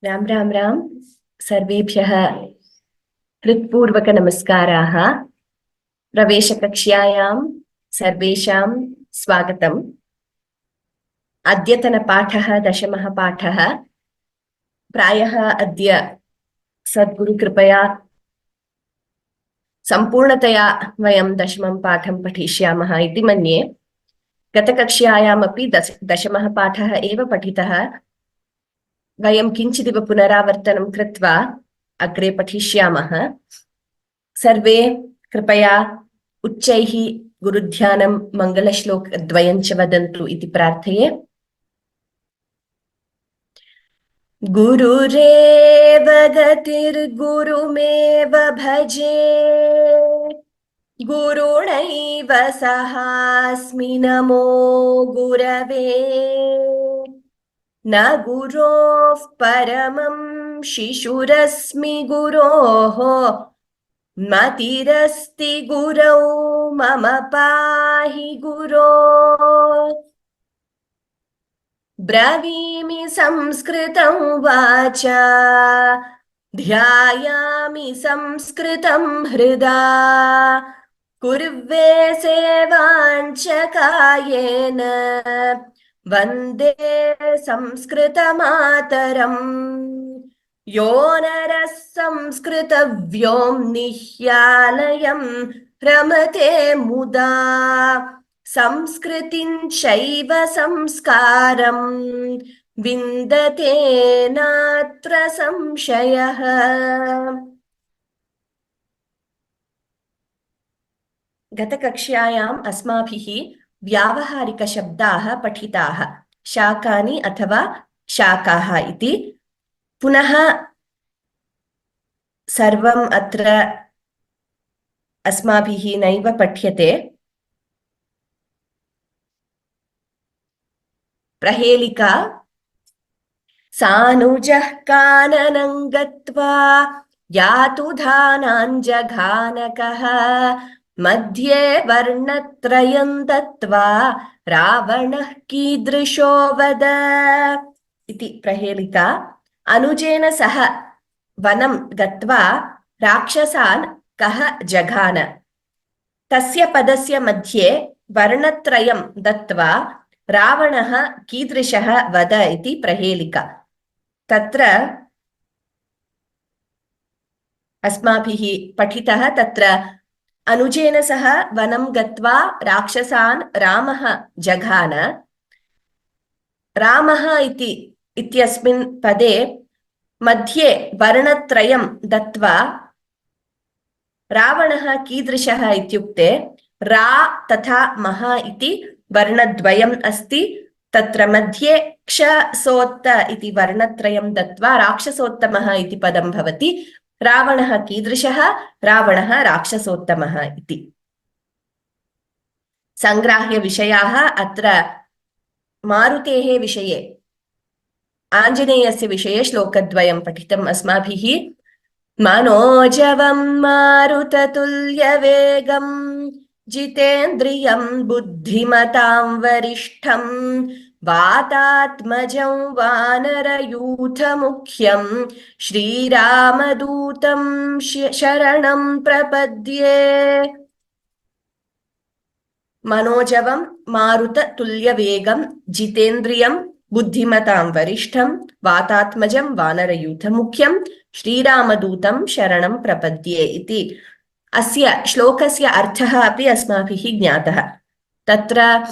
राम राम राम सर्वेभ्यः हृत्पूर्वक नमस्काराः। प्रवेशकक्ष्यायां सर्वेषां स्वागतम्। अद्यतनपाठः दशमः पाठः। प्रायः अद्य सद्गुरुकृपया सम्पूर्णतया वयं दशमं पाठं पठिष्यामः इति मन्ये। गतकक्ष्यायामपि दशमः पाठः एव पठितः। वयं किञ्चिदिव पुनरावर्तनं कृत्वा अग्रे पठिष्यामः। सर्वे कृपया उच्चैः गुरुध्यानं मङ्गलश्लोकद्वयं च वदन्तु इति प्रार्थये। गुरुरेव गतिर्गुरुमेव भजे, गुरुणैव सहास्मि नमो गुरवे। न गुरोः परमं शिशुरस्मि गुरोः, मतिरस्ति गुरौ मम पाहि गुरो। ब्रवीमि संस्कृतं वाचा, ध्यायामि संस्कृतं हृदा। कुर्वे सेवाञ्च कायेन, वन्दे संस्कृतमातरम्। यो नरः संस्कृतव्योम्निह्यालयं रमते मुदा, संस्कृतिं चैव संस्कारं विन्दते नात्र संशयः। गतकक्ष्यायाम् अस्माभिः व्यावहारिकशब्दाः पठिताः, शाकानि अथवा शाकाः इति। पुनः सर्वम् अत्र अस्माभिः नैव पठ्यते। प्रहेलिका। सानुजः काननं गत्वा यातु धानाञ्जघानकः, मध्ये वर्णत्रयं दत्त्वा रावणः कीदृशो वद इति प्रहेलिका। अनुजेन सह वनं गत्वा राक्षसान् कः जघान, तस्य पदस्य मध्ये वर्णत्रयं दत्त्वा रावणः कीदृशः वद इति प्रहेलिका। तत्र अस्माभिः पठितः, तत्र अनुजेन सह वनं गत्वा राक्षसान् रामः जघान। रामः इत्यस्मिन् पदे मध्ये वर्णत्रयं दत्त्वा रावणः कीदृशः इत्युक्ते रा तथा मः इति वर्णद्वयम् अस्ति। तत्र मध्ये क्ष सोत्त इति वर्णत्रयं दत्त्वा राक्षसोत्तमः इति पदं भवति। रावणः कीदृशः? रावणः राक्षसोत्तमः इति। संग्राह्यविषयाः अत्र मारुतेः विषये, आञ्जनेयस्य विषये श्लोकद्वयं पठितम् अस्माभिः। मनोजवं मारुततुल्यवेगं, जितेन्द्रियं बुद्धिमतां वरिष्ठं, वातात्मजं वानरयूथमुख्यं, श्रीरामदूतं शरणं प्रपद्ये। मनोजवं मारुततुल्यवेगं, जितेन्द्रियं बुद्धिमतां वरिष्ठं, वातात्मजं वानरयूथमुख्यं, श्रीरामदूतं शरणं प्रपद्ये इति। अस्य श्लोकस्य अर्थः अपि अस्माभिः ज्ञातः। तत्र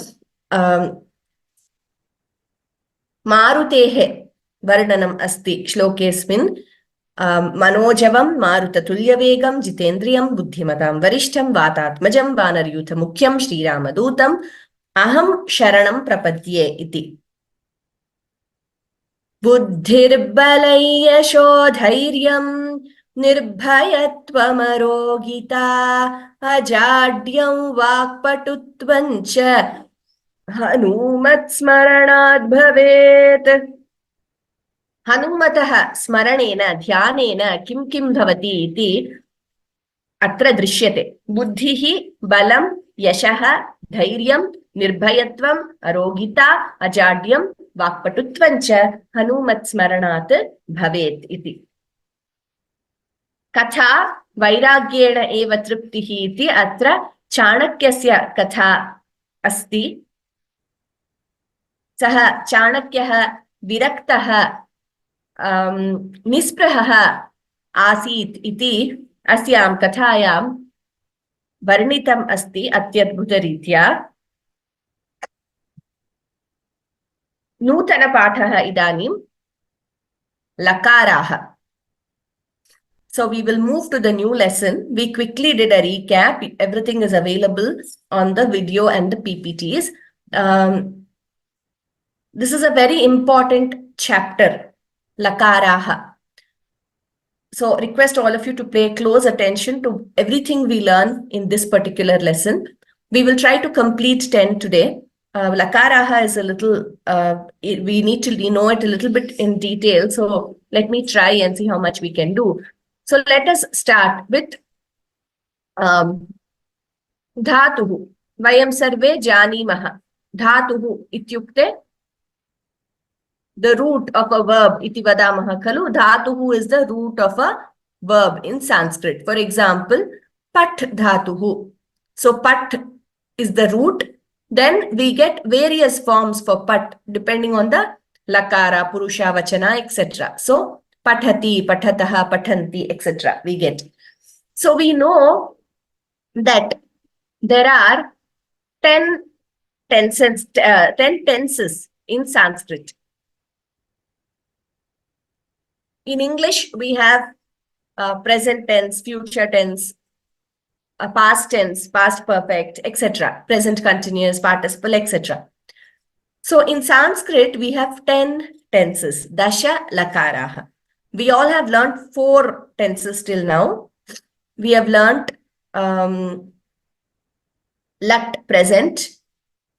मारुतेः वर्णनम् अस्ति श्लोकेऽस्मिन्। मनोजवं मारुततुल्यवेगं, जितेन्द्रियं बुद्धिमतां वरिष्ठं, वातात्मजं वानरयूथमुख्यं, श्रीरामदूतम् अहं शरणं प्रपद्ये इति। बुद्धिर्बलं यशो धैर्यं, निर्भयत्वमरोगिता, अजाड्यं वाक्पटुत्वं च हनुमत्स्मरणात् भवेत्। हनुमतः स्मरणेन ध्यानेन किं किं भवति इति अत्र दृश्यते। बुद्धिः, बलं, यशः, धैर्यं, निर्भयत्वं, अरोगिता, अजाड्यं, वाक्पटुत्वं च हनुमत्स्मरणात् भवेत् इति। कथा वैराग्येण एव तृप्तिः इति अत्र चाणक्यस्य कथा अस्ति। सः चाणक्यः विरक्तः निस्पृहः आसीत् इति अस्यां कथायां वर्णितम् अस्ति अत्यद्भुतरीत्या। नूतनपाठः इदानीं लकाराः. So we will move to the new lesson. We quickly did a recap. Everything is available on the video and the PPTs. This is a very important chapter, lakaraha. So request all of you to pay close attention to everything we learn in this particular lesson. We will try to complete 10 today. Lakaraha is a little, we need to know it a little bit in detail. So let me try and see how much we can do. So let us start with dhatuhu. Vayam sarve janimaha. Dhatuhu ityukte, the root of a verb, iti vadamaha khalu. Dhatuhu is the root of a verb in Sanskrit. For example, pat dhatuhu. So pat is the root. Then we get various forms for pat depending on the lakara, purusha, vachana, etc. So pathati, pathataha, pathanti, etc. we get. So we know that there are 10 tenses in Sanskrit. In English, we have present tense, future tense, past tense, past perfect, etc. Present continuous, participle, etc. So in Sanskrit, we have 10 tenses, dasha lakaraha. We all have learned 4 tenses till now. We have learned lat present.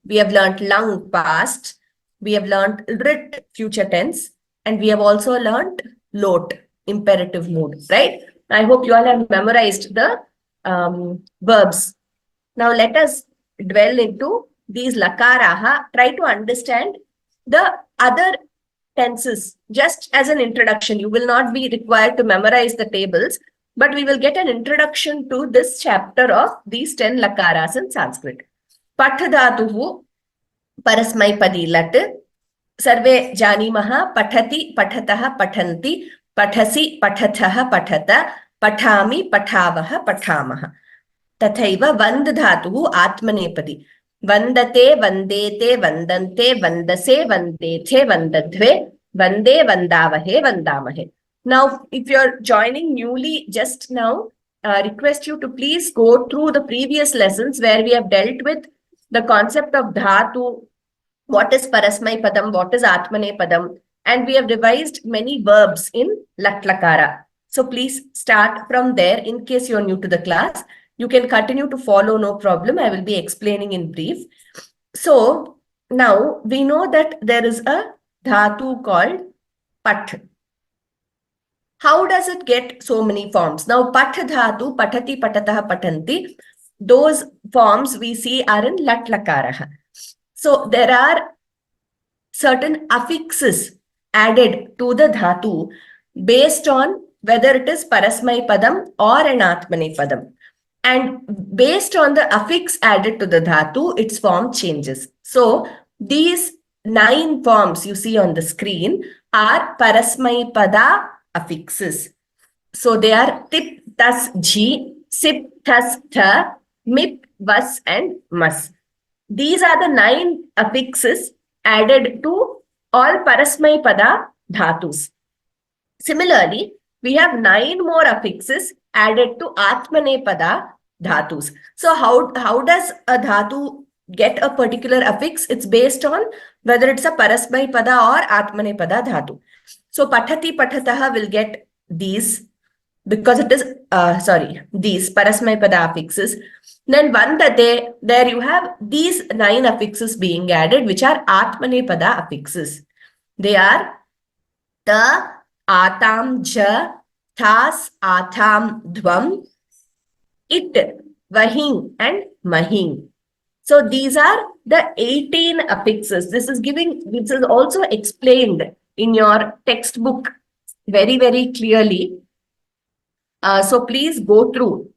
We have learned lang past. We have learned rit future tense. And we have also learned lot imperative mood, right? I hope you all have memorized the verbs. Now let us dwell into these lakaraha. Try to understand the other tenses just as an introduction. You will not be required to memorize the tables, but we will get an introduction to this chapter of these 10 lakaras in Sanskrit. Pathadhatuhu parasmaipadi lat. Sarve janimaha pathati pathatah pathanti pathasi pathatah pathata pathami pathavaha pathamaha. Tathaiva vand dhatuhu atmanepadi. Vandate, vandete, vandante, vandase, vandethe, vandadve, vande, vandavahe, vandamahe. Now, if you're joining newly just now, request you to please go through the previous lessons where we have dealt with the concept of dhatu, what is parasmai padam, what is atmane padam, and we have revised many verbs in latlakara. So please start from there in case you're new to the class. You can continue to follow, no problem. I will be explaining in brief. So now we know that there is a dhatu called pat. How does it get so many forms? Now pat dhatu, patati, patatah, patanti, those forms we see are in latlakara. So there are certain affixes added to the dhatu based on whether it is parasmai padam or an atmane padam. And based on the affix added to the dhatu, its form changes. So these 9 forms you see on the screen are parasmai pada affixes. So they are tip, tas, jhi, sip, thas, tha, mip, vas, and mas. These are the 9 affixes added to all parasmai pada dhatus. Similarly, we have 9 more affixes added to atmane pada dhatus. So how does a dhatu get a particular affix? It's based on whether it's a parasmai pada or atmane pada dhatu. So pathati pathatah will get these because it is these parasmai pada affixes. Then vandate, there you have these 9 affixes being added, which are atmane pada affixes. They are ta, atam, ja, thas, atham, dvam, it, vahing, and mahing. So these are the 18 affixes. This is also explained in your textbook very, very clearly. So please go through.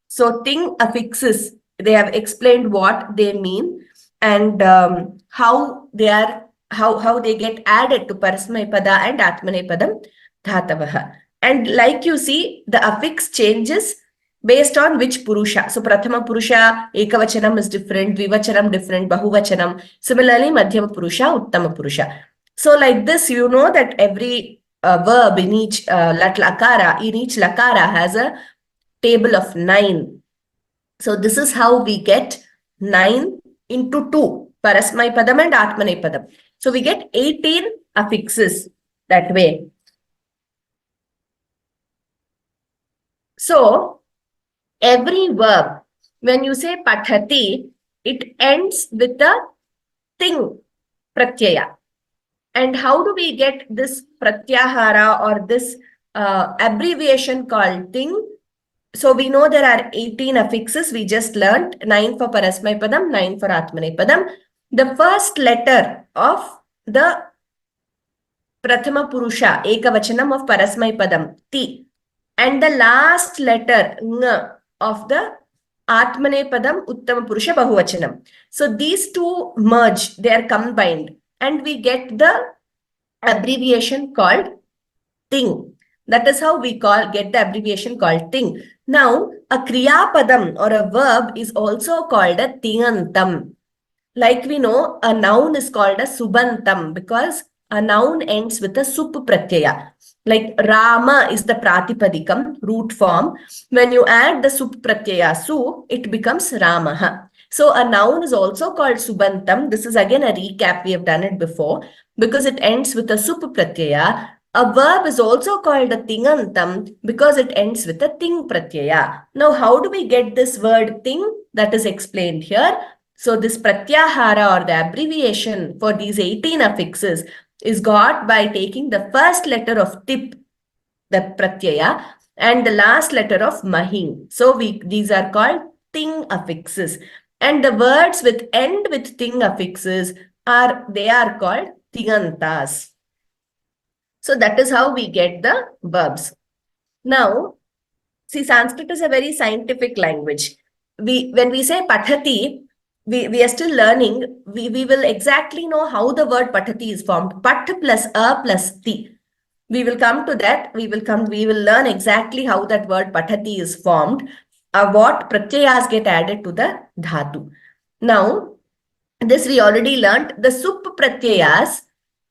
So ting affixes, they have explained what they mean and how they get added to Parasmaipada and Atmanepadam Dhatavaha. And like you see, the affix changes based on which Purusha. So Prathama Purusha, Ekavachanam is different, Vivachanam different, Bahuvachanam. Similarly, Madhyama Purusha, Uttama Purusha. So like this, you know that every verb in each in each lakara has a table of 9. So this is how we get 9 into 2, Parasmaipadam and Atmanepadam. So we get 18 affixes that way. So every verb, when you say pathati, it ends with a ting pratyaya. And how do we get this pratyahara or this abbreviation called ting? So we know there are 18 affixes. We just learned 9 for Parasmaipadam, 9 for Atmanepadam. The first letter of the Prathama Purusha, Ekavachanam of Parasmaipadam, Ti, and the last letter ng of the Atmanepadam, Uttama Purusha, Bahuvachanam. So these two merge, they are combined, and we get the abbreviation called ting. That is how we get the abbreviation called ting. Now, a kriya padam or a verb is also called a tingantam. Like we know, a noun is called a subantam because a noun ends with a sup pratyaya. Like Rama is the pratipadikam, root form. When you add the sup pratyaya su, it becomes Ramaha. So a noun is also called subantam. This is again a recap. We have done it before because it ends with a sup pratyaya. A verb is also called a tingantam because it ends with a ting pratyaya. Now, how do we get this word ting? That is explained here. So this pratyahara or the abbreviation for these 18 affixes is got by taking the first letter of tip, the pratyaya, and the last letter of mahing. So these are called ting affixes. And the words with end with ting affixes are called tigantas. So that is how we get the verbs. Now, see, Sanskrit is a very scientific language. When we say pathati, we are still learning. We will exactly know how the word pathati is formed. Pat plus a plus ti. We will come to that. We will learn exactly how that word pathati is formed. What pratyayas get added to the dhatu. Now, this we already learned. The sup pratyayas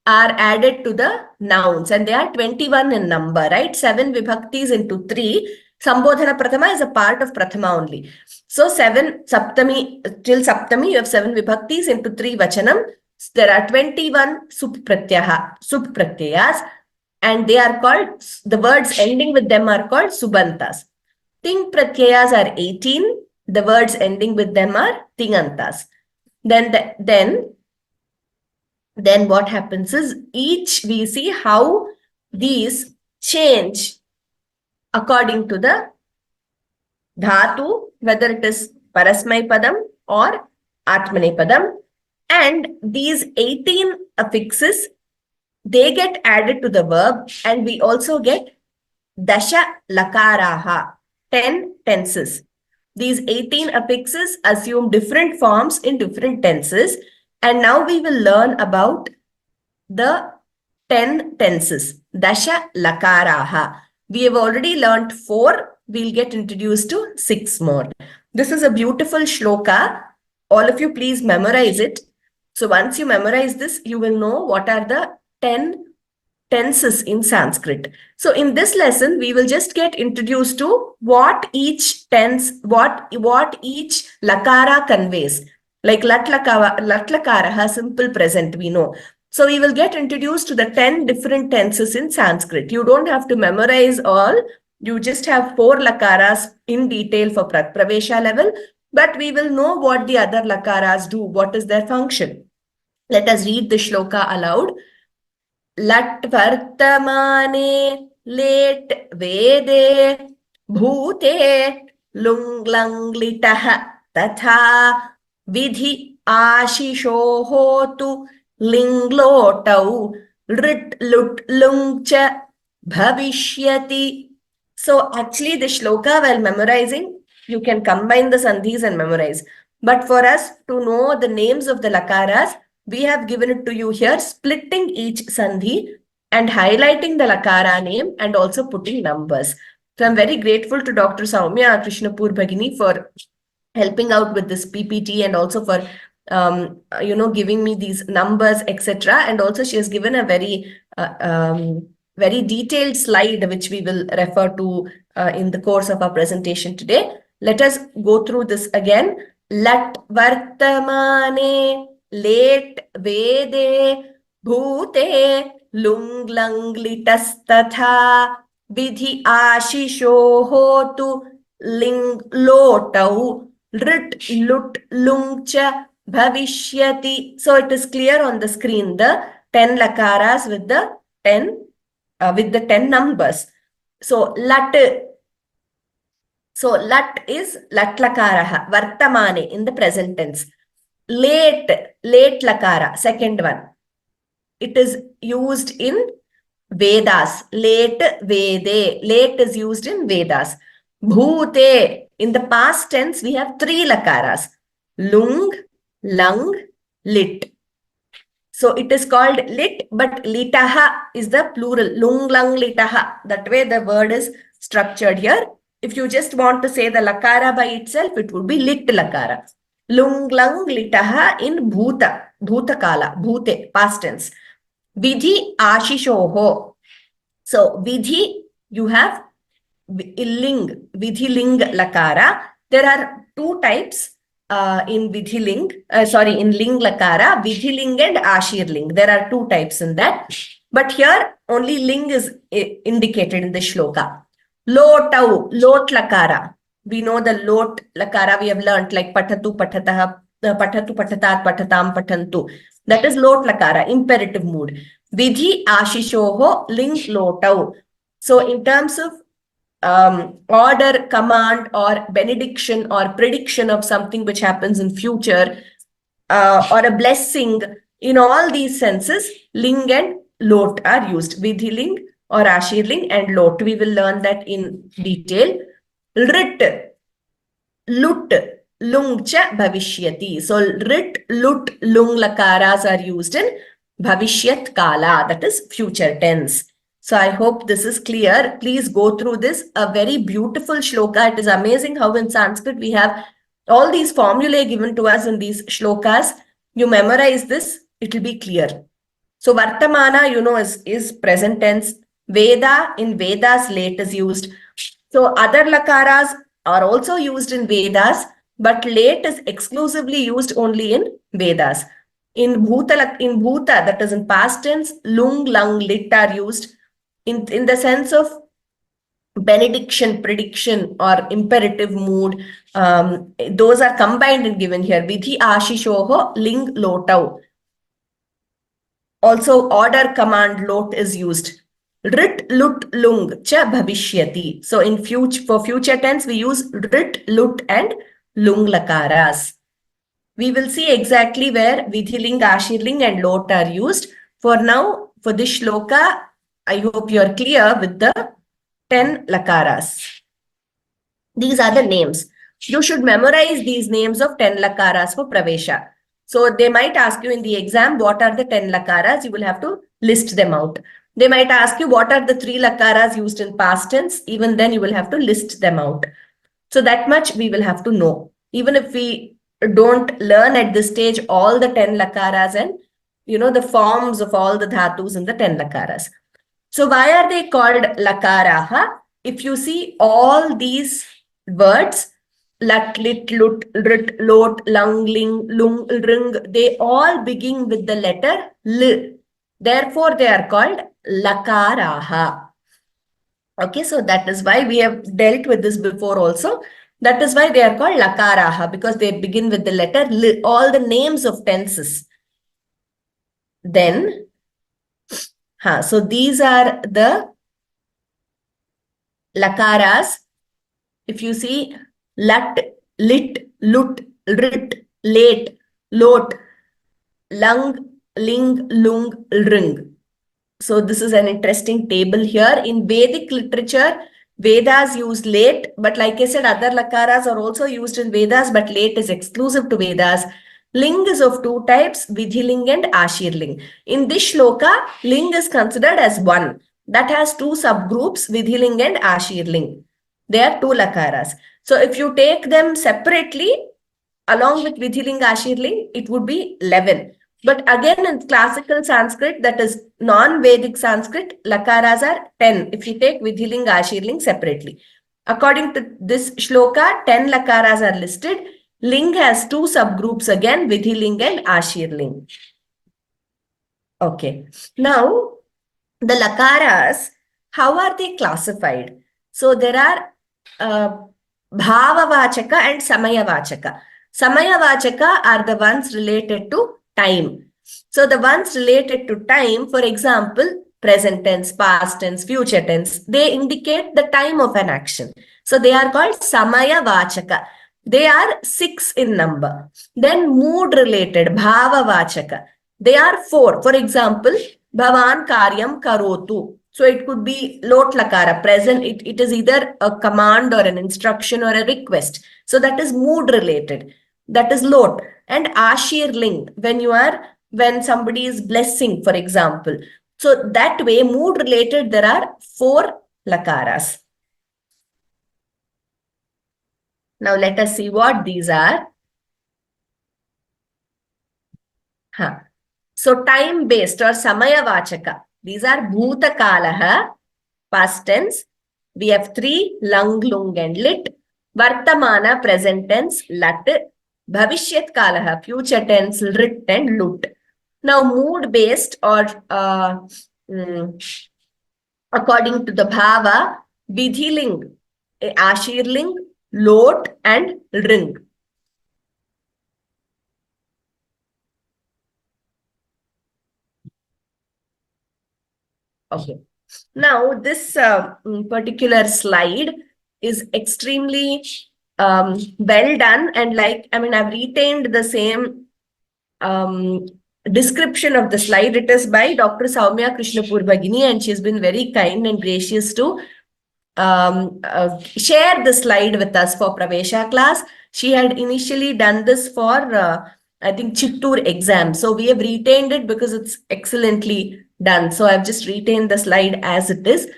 are added to the nouns and they are 21 in number, right? 7 vibhaktis into 3. Sambodhana Prathama is a part of Prathama only. So 7 Saptami, till Saptami, you have 7 vibhaktis into 3 Vachanam. There are 21 sup pratyayas and they are called, the words ending with them are called subantas. Ting pratyayas are 18. The words ending with them are tingantas. Then what happens is we see how these change according to the dhatu, whether it is Parasmaipadam or Atmanepadam. And these 18 affixes, they get added to the verb and we also get dasha lakaraha, 10 tenses. These 18 affixes assume different forms in different tenses. And now we will learn about the 10 tenses, dasha lakaraha. We have already learned 4. We'll get introduced to 6 more. This is a beautiful shloka. All of you please memorize it. So once you memorize this, you will know what are the 10 tenses in Sanskrit. So in this lesson, we will just get introduced to what each tense, what each lakara conveys. Like latlakara, simple present, we know. So we will get introduced to the 10 different tenses in Sanskrit. You don't have to memorize all. You just have 4 lakaras in detail for Pravesha level. But we will know what the other lakaras do. What is their function? Let us read the shloka aloud. लट् वर्तमाने लेट् वेदे भूते लुङ् लङ् लिटः तथा vidhi ashishohotu linglotau rit lut lungcha bhavishyati. So actually the shloka, while memorizing, you can combine the sandhis and memorize. But for us to know the names of the lakaras, we have given it to you here, splitting each sandhi and highlighting the lakara name and also putting numbers. So I'm very grateful to Dr. Soumya Krishnapur Bhagini for helping out with this PPT and also for giving me these numbers, etc. And also she has given a very detailed slide which we will refer to in the course of our presentation today. Let us go through this again. Lat vartamane late vede bhute lung lang litastatha vidhi ashisho hotu ling lotau rit lut lungcha bhavishyati. So it is clear on the screen, the 10 lakaras with the 10 numbers. So lat is lat lakaraha, vartamane in the present tense. Late lakara, second one. It is used in Vedas. Late Vede. Late is used in Vedas. Bhute. In the past tense, we have 3 lakaras. Lung, lung, lit. So it is called lit, but litaha is the plural. Lung, lung, litaha. That way the word is structured here. If you just want to say the lakara by itself, it would be lit lakara. Lung, lung, litaha in bhuta. Bhutakala. Bhute. Past tense. Vidhi ashishoho. So vidhi, you have ling, vidhi ling lakara. There are 2 types in vidhi ling, in ling lakara, vidhi ling and ashir ling. There are 2 types in that. But here only ling is indicated in the shloka. Lotau, lot lakara. We know the lot lakara we have learnt, like patatu patataha, patatu patatat patatam patantu. That is lot lakara, imperative mood. Vidhi ashishoho ling lotau. So in terms of order, command, or benediction or prediction of something which happens in future, or a blessing, in all these senses, ling and lot are used. Vidhi ling or ashir ling and lot. We will learn that in detail. Rit, lut, lung cha bhavishyati. So rit, lut, lung lakaras are used in bhavishyat kala, that is future tense. So I hope this is clear. Please go through this. A very beautiful shloka. It is amazing how in Sanskrit we have all these formulae given to us in these shlokas. You memorize this, it will be clear. So Vartamana, is present tense. Veda, in Vedas, late is used. So other lakaras are also used in Vedas, but late is exclusively used only in Vedas. In Bhuta, that is in past tense, lung, lung, lit are used in the sense of benediction, prediction, or imperative mood. Those are combined and given here. Vidhi ashishoho ling lotau. Also, order, command, lot is used. Rit, lut, lung, cha bhavishyati. So for future tense, we use rit, lut, and lung lakaras. We will see exactly where vidhiling, ashirling, and lot are used. For now, for this shloka, I hope you are clear with the 10 lakaras. These are the names. You should memorize these names of 10 lakaras for Pravesha. So they might ask you in the exam, what are the 10 lakaras? You will have to list them out. They might ask you, what are the 3 lakaras used in past tense? Even then you will have to list them out. So that much we will have to know. Even if we don't learn at this stage all the 10 lakaras and the forms of all the dhatus in the 10 lakaras. So why are they called lakaraha? If you see all these words, lat, lit, lut, rit, lot, lung, ling, lung, ring, they all begin with the letter L. Therefore, they are called lakaraha. Okay, so that is why we have dealt with this before also. That is why they are called lakaraha, because they begin with the letter L, all the names of tenses. Then, so these are the lakaras. If you see lat, lit, lut, rit, late, lot, lung, ling, lung, ring. So this is an interesting table here. In Vedic literature, Vedas use late, but like I said, other lakaras are also used in Vedas, but late is exclusive to Vedas. Ling is of two types, Vidhiling and Ashirling. In this shloka, Ling is considered as one. That has two subgroups, Vidhiling and Ashirling. They are two lakaras. So if you take them separately, along with Vidhiling, Ashirling, it would be 11. But again, in classical Sanskrit, that is non-Vedic Sanskrit, lakaras are 10 if you take Vidhiling, Ashirling separately. According to this shloka, 10 lakaras are listed. Ling has two subgroups again, Vidhiling and Ashirling. Okay. Now, the lakaras, how are they classified? So there are bhavavachaka and samayavachaka. Samayavachaka are the ones related to time. So the ones related to time, for example, present tense, past tense, future tense, they indicate the time of an action. So they are called samayavachaka. They are 6 in number. Then mood related, bhavavachaka. They are 4. For example, Bhavan Karyam Karotu. So it could be lot lakara, present. It is either a command or an instruction or a request. So that is mood related. That is lot. And Ashirling, when somebody is blessing, for example. So that way, mood related, there are 4 lakaras. Now let us see what these are. Huh. So time-based or samayavachaka. These are bhutakalaha, past tense. We have 3, lung, lung and lit. Vartamana, present tense, lat. Bhavishyat kalaha, future tense, rit and lut. Now mood-based or according to the bhava, vidhiling, ashirling, lot and ring. Okay. Now, this particular slide is extremely well done. And I've retained the same description of the slide. It is by Dr. Soumya Krishnapur-Bhagini, and she's been very kind and gracious to share the slide with us for Pravesha class. She had initially done this for, I think, Chittoor exam. So we have retained it because it's excellently done. So I've just retained the slide as it is.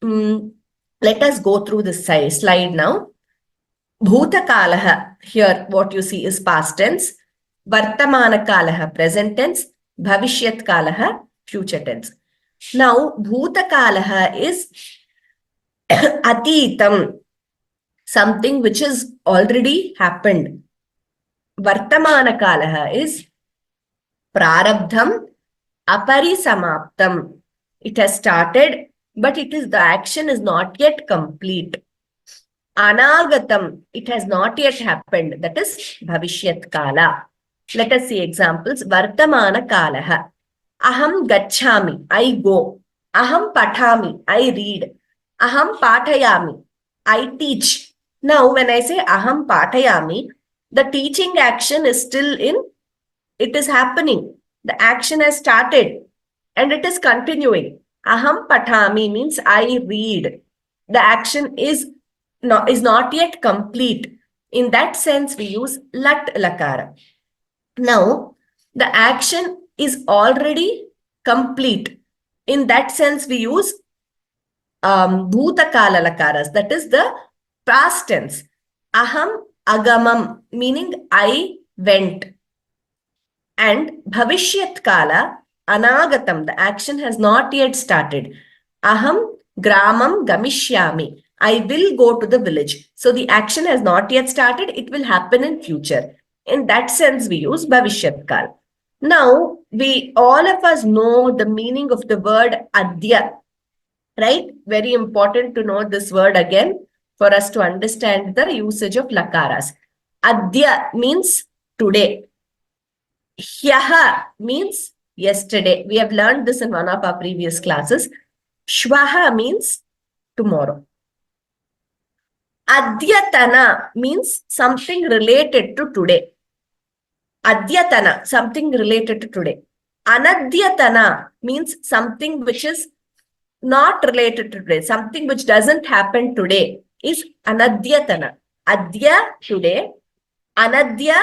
Let us go through this slide now. Bhutakalaha, here what you see is past tense. Vartamana kalaha, present tense. Bhavishyat kalaha, future tense. Now, Bhutakalaha is atitam, something which has already happened. Vartamana kalaha is prarabdham aparisamaptam. It has started, but the action is not yet complete. Anagatam, it has not yet happened. That is bhavishyat kala. Let us see examples. Vartamana kalaha. Aham gacchami, I go. Aham pathami, I read. Aham pathayami, I teach. Now, when I say aham pathayami, the teaching action is still it is happening. The action has started and it is continuing. Aham pathami means I read. The action is not yet complete. In that sense, we use lat lakara. Now, the action is already complete. In that sense, we use bhutakala lakaras. That is the past tense. Aham agamam, meaning I went. And bhavishyat kala, anagatam, the action has not yet started. Aham gramam gamishyami, I will go to the village. So the action has not yet started. It will happen in future. In that sense, we use bhavishyat kala. Now, all of us know the meaning of the word adya, right? Very important to know this word again for us to understand the usage of lakaras. Adya means today. Hyaha means yesterday. We have learned this in one of our previous classes. Shvaha means tomorrow. Adyatana means something related to today. Adyatana, something related to today. Anadyatana means something which is not related to today, something which doesn't happen today is anadyatana. Adya, today. Anadya,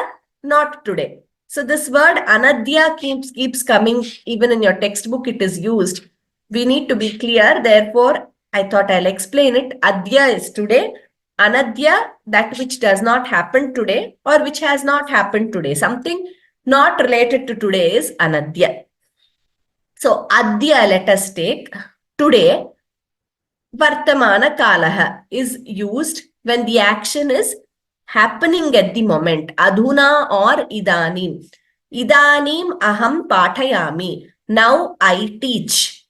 not today. So this word anadya keeps coming, even in your textbook it is used. We need to be clear. Therefore, I thought I'll explain it. Adya is today. Anadya, that which does not happen today or which has not happened today. Something not related to today is anadya. So adya, let us take. Today, vartamana kalaha is used when the action is happening at the moment. Adhuna or idanim. Idanim aham pathayami. Now I teach.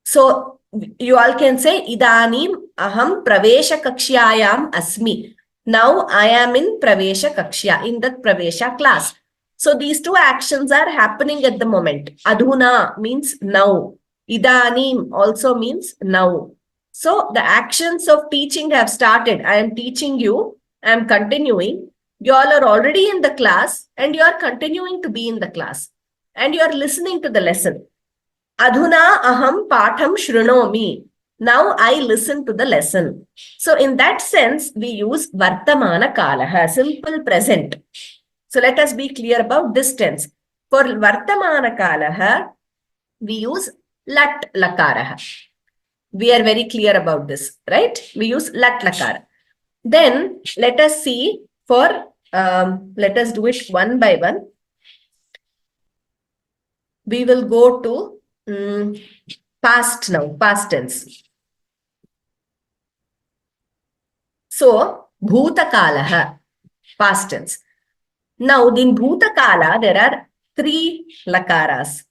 So you all can say idanim aham pravesha kakshayam asmi. Now I am in pravesha kakshya, in the pravesha class. So these two actions are happening at the moment. Adhuna means now. Idanim also means now. So the actions of teaching have started. I am teaching you. I am continuing. You all are already in the class and you are continuing to be in the class. And you are listening to the lesson. Adhuna aham patham shrunomi. Now I listen to the lesson. So in that sense, we use vartamana kalaha, simple present. So let us be clear about this tense. For vartamana kalaha, we use lat lakaraha. We are very clear about this, right? We use lat lakara. Then let us see for, let us do it one by one. We will go to past now, past tense. So, bhutakalaha, past tense. Now, in bhutakala, there are three lakaras.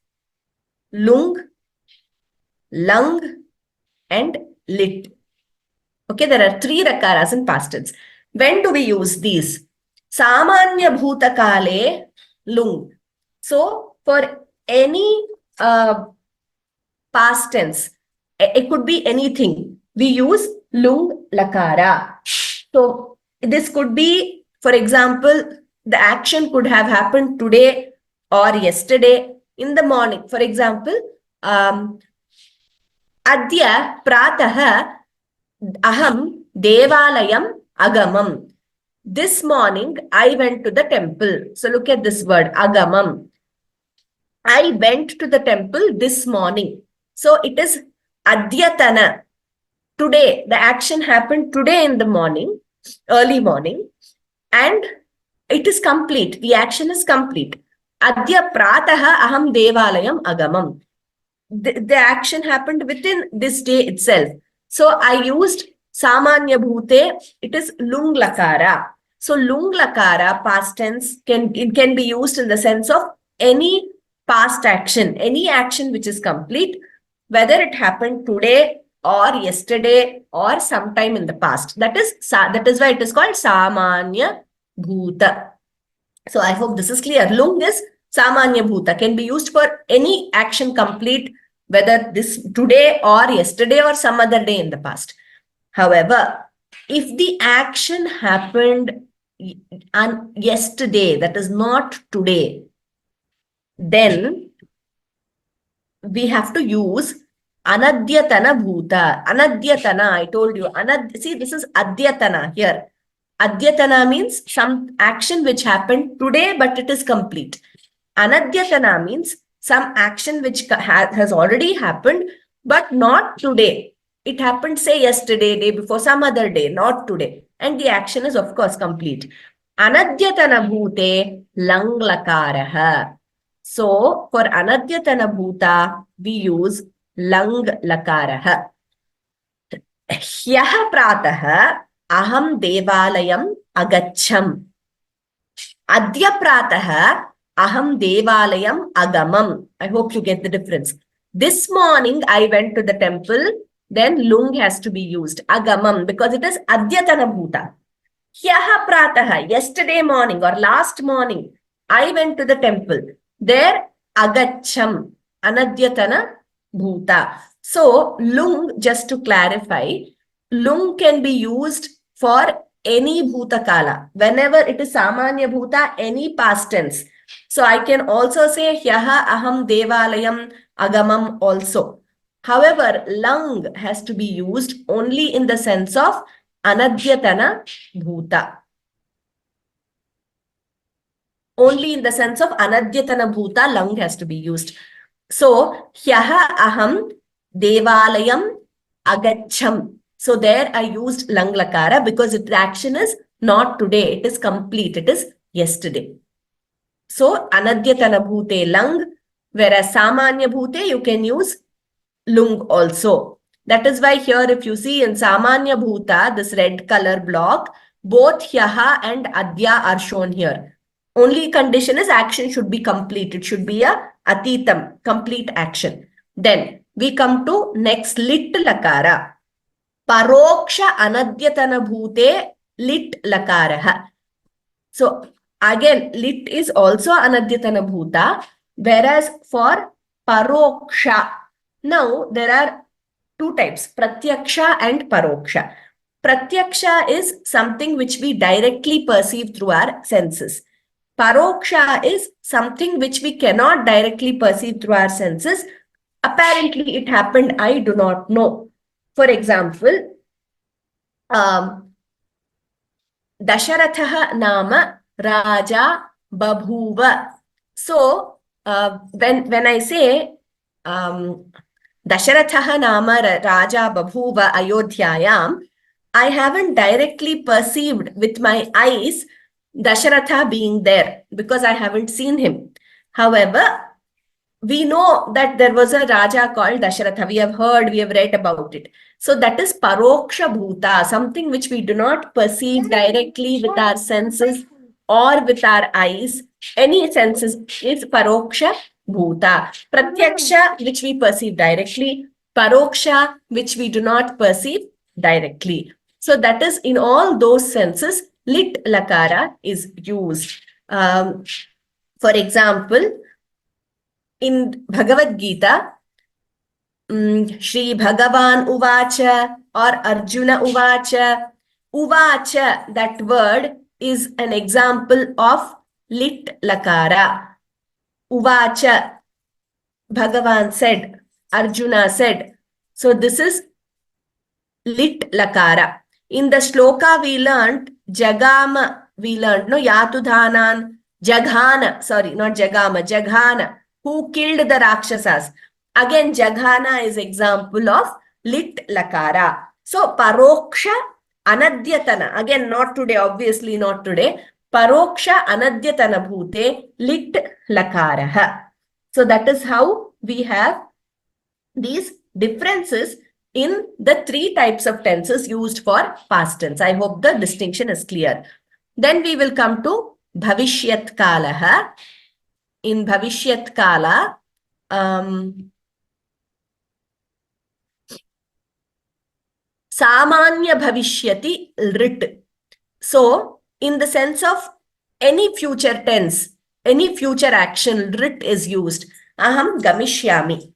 Lung, lung, and lit. Okay, there are three lakaras in past tense. When do we use these? Samanya bhutakale, lung. So, for any past tense, it could be anything. We use lung lakara. So this could be, for example, the action could have happened today or yesterday in the morning. For example, adya prataha aham devalayam agamam. This morning I went to the temple. So look at this word agamam. I went to the temple this morning. So it is adyatana. Today, the action happened today in the morning, early morning, and it is complete. The action is complete. Adya prataha aham devalayam agamam. The action happened within this day itself. So I used samanya bhute. It is lung lakara. So lung lakara, past tense, can be used in the sense of any past action, any action which is complete, whether it happened today or yesterday or sometime in the past. That is why it is called samanya bhuta. So I hope this is clear. Lung is samanya bhuta, can be used for any action complete, whether this today or yesterday or some other day in the past. However, if the action happened yesterday, that is not today, then we have to use anadyatana bhuta. Anadyatana, I told you. See, this is adyatana here. Adyatana means some action which happened today, but it is complete. Anadyatana means some action which has already happened, but not today. It happened, say, yesterday, day before, some other day, not today. And the action is, of course, complete. Anadyatana bhute lang lakaraha. So, for anadyatana bhuta, we use lang lakaraha. Hyaha prataha aham devalayam agacham. Adya prataha aham devalayam agamam. I hope you get the difference. This morning I went to the temple, then lung has to be used. Agamam, because it is adyatana bhuta. Hyaha prataha, yesterday morning or last morning, I went to the temple. There, agacham, anadyatana bhuta. So, lung, just to clarify, lung can be used for any bhutakala. Whenever it is samanya bhuta, any past tense. So I can also say hyaha aham devalayam agamam also. However, lang has to be used only in the sense of anadyatana bhuta. Only in the sense of anadyatana bhuta, lang has to be used. So, hyaha aham devalayam agacham. So there I used lang lakara because the action is not today. It is complete. It is yesterday. So, anadyatana bhute lang, whereas samanya bhute you can use lung also. That is why here if you see in samanya bhuta, this red color block, both hyaha and adya are shown here. Only condition is action should be complete. It should be a atitam, complete action. Then we come to next lit lakara. Paroksha anadyatana bhute lit lakaraha. So again, lit is also anadyatana bhuta, whereas for paroksha, now there are two types, pratyaksha and paroksha. Pratyaksha is something which we directly perceive through our senses. Paroksha is something which we cannot directly perceive through our senses. Apparently, it happened, I do not know. For example, Dasharatha nama Raja Babhuva. So, when I say Dasharatha nama Raja Babhuva Ayodhyayam, I haven't directly perceived with my eyes Dasharatha being there because I haven't seen him. However, we know that there was a Raja called Dasharatha. We have heard, we have read about it. So that is Paroksha Bhuta, something which we do not perceive directly with our senses or with our eyes. Any senses is Paroksha Bhuta. Pratyaksha, which we perceive directly. Paroksha, which we do not perceive directly. So that is in all those senses, lit lakara is used. For example, in Bhagavad Gita, Shri Bhagavan Uvacha or Arjuna Uvacha, Uvacha, that word is an example of lit lakara. Uvacha, Bhagavan said, Arjuna said. So this is lit lakara. In the shloka we learned, Jagama, we learned, no, Yatudhanan, Jaghana, sorry, not Jagama, Jaghana, who killed the Rakshasas. Again, Jaghana is example of lit lakara. So, Paroksha Anadyatana, again, not today, obviously not today. Paroksha Anadyatana bhute lit lakaraha. So, that is how we have these differences in the three types of tenses used for past tense. I hope the distinction is clear. Then we will come to Bhavishyat Kalaha. In Bhavishyat Kala, Samanya Bhavishyati Rit. So, in the sense of any future tense, any future action, Rit is used. Aham Gamishyami.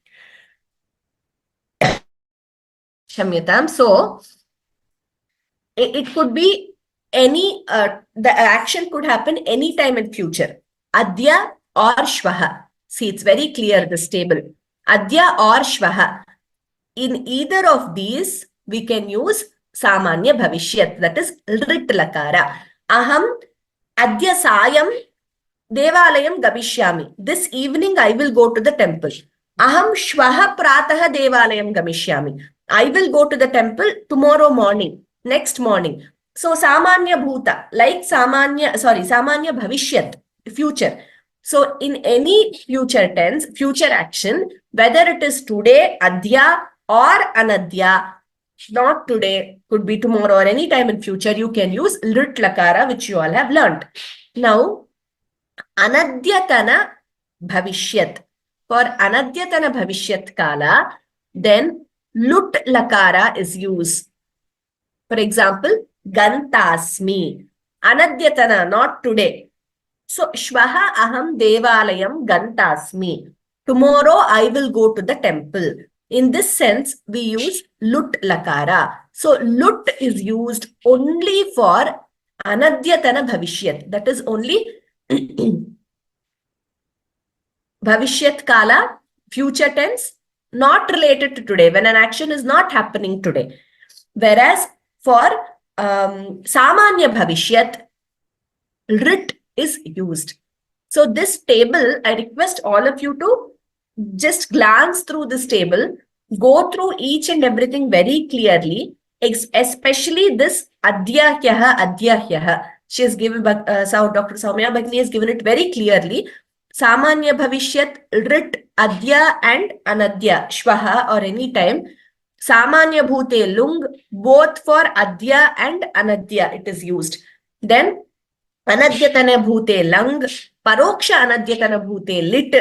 Shamyatam. So, it could be any, the action could happen anytime in future. Adya or Shvaha. See, it's very clear, this table. Adya or Shvaha. In either of these, we can use Samanya Bhavishyat, that is Rit Lakara. Aham Adya Sayam Devalayam Gamishyami. This evening I will go to the temple. Aham Shvaha Prataha Devalayam Gamishyami. I will go to the temple tomorrow morning, next morning. So Samanya Bhuta, like Samanya Bhavishyat, future. So in any future tense, future action, whether it is today, Adya or Anadya, not today, could be tomorrow or any time in future, you can use Lit Lakara, which you all have learned. Now, Anadyatana Bhavishyat. For Anadyatana Bhavishyat Kala, then Lut Lakara is used. For example, Gantasmi. Anadyatana, not today. So, Shvaha aham devalayam gantasmi. Tomorrow I will go to the temple. In this sense, we use Lut Lakara. So, Lut is used only for Anadyatana Bhavishyat. That is only Bhavishyat kala, future tense, not related to today, when an action is not happening today. Whereas for samanya bhavishyat, rit is used. So this table, I request all of you to just glance through this table, go through each and everything very clearly, especially this adhyahyaha, adhyahyaha. She has given, Dr. Soumya Bhagini has given it very clearly. Samanya bhavishyat, rit, adya and anadya, shvaha or any time. Samanya bhute lung, both for adya and anadya it is used. Then anadyatana bhute lang, paroksha anadyatana bhute lit,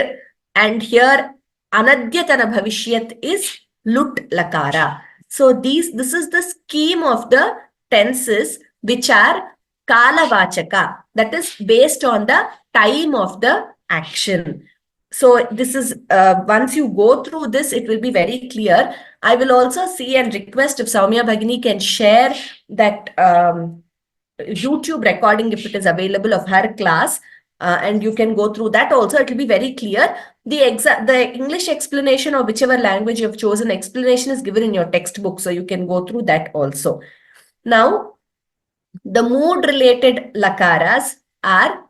and here anadyatana bhavishyat is lut lakara. So this is the scheme of the tenses which are kalavachaka, that is based on the time of the action. So this is, once you go through this, it will be very clear. I will also see and request if Soumya Bhagini can share that YouTube recording, if it is available, of her class, and you can go through that also. It will be very clear. The English explanation, or whichever language you have chosen, explanation is given in your textbook, so you can go through that also. Now, the mood-related lakaras are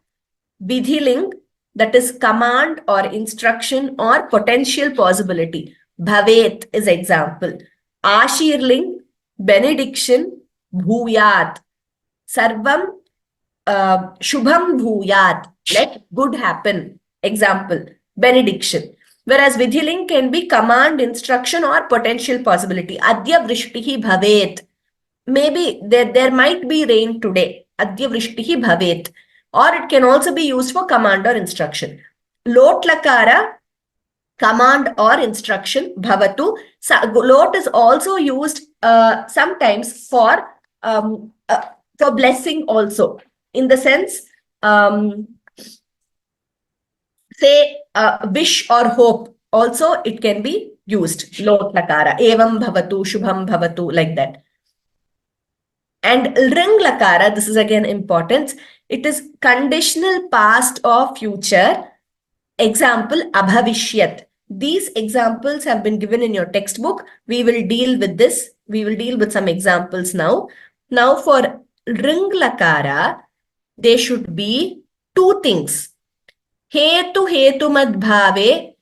vidhiling, that is command or instruction or potential possibility. Bhavet is example. Ashirling, benediction, bhuyat. Sarvam shubham bhuyat, let good happen. Example, benediction. Whereas vidhiling can be command, instruction or potential possibility. Adya vrishtihi bhavet. Maybe there might be rain today. Adya vrishtihi bhavet. Or it can also be used for command or instruction. Lot lakara, command or instruction, bhavatu. Lot is also used sometimes for blessing also. In the sense, say wish or hope, also it can be used. Lot lakara, evam bhavatu, shubham bhavatu, like that. And ring lakara, this is again important. It is conditional past or future. Example, abhavishyat. These examples have been given in your textbook. We will deal with this. We will deal with some examples now. Now for ring lakara, there should be two things. Hetu hetumad bhave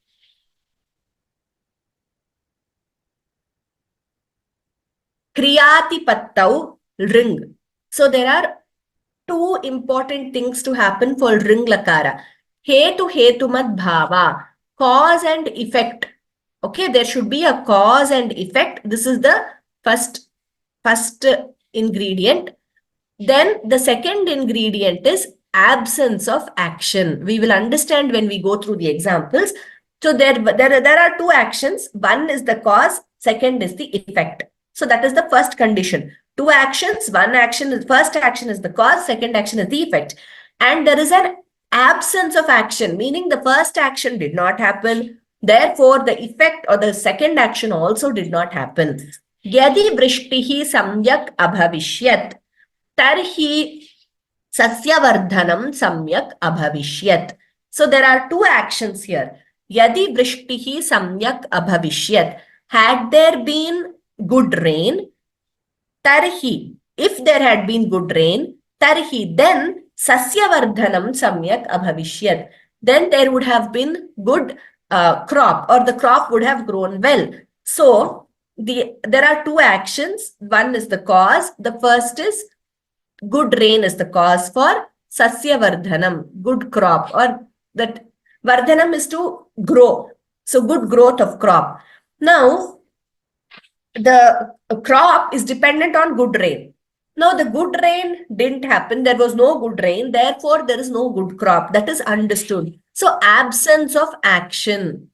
kriyati pattau ring. So there are two important things to happen for ring lakara. Hetu hetumad bhava, cause and effect. Okay, there should be a cause and effect. This is the first ingredient. Then the second ingredient is absence of action. We will understand when we go through the examples. So there are two actions. One is the cause, second is the effect. So that is the first condition. Two actions, one action, first action is the cause, second action is the effect. And there is an absence of action, meaning the first action did not happen. Therefore, the effect or the second action also did not happen. Yadi vrishtihi samyak abhavishyat, tarhi sasyavardhanam samyak abhavishyat. So there are two actions here. Yadi vrishtihi samyak abhavishyat. Had there been good rain, tarhi, if there had been good rain, tarhi, then sasyavardhanam samyak abhavishyat. Then there would have been good crop, or the crop would have grown well. So there are two actions. One is the cause. The first is good rain is the cause for sasyavardhanam, good crop, or that vardhanam is to grow. So good growth of crop. Now, the crop is dependent on good rain. Now, the good rain didn't happen. There was no good rain. Therefore, there is no good crop. That is understood. So, absence of action.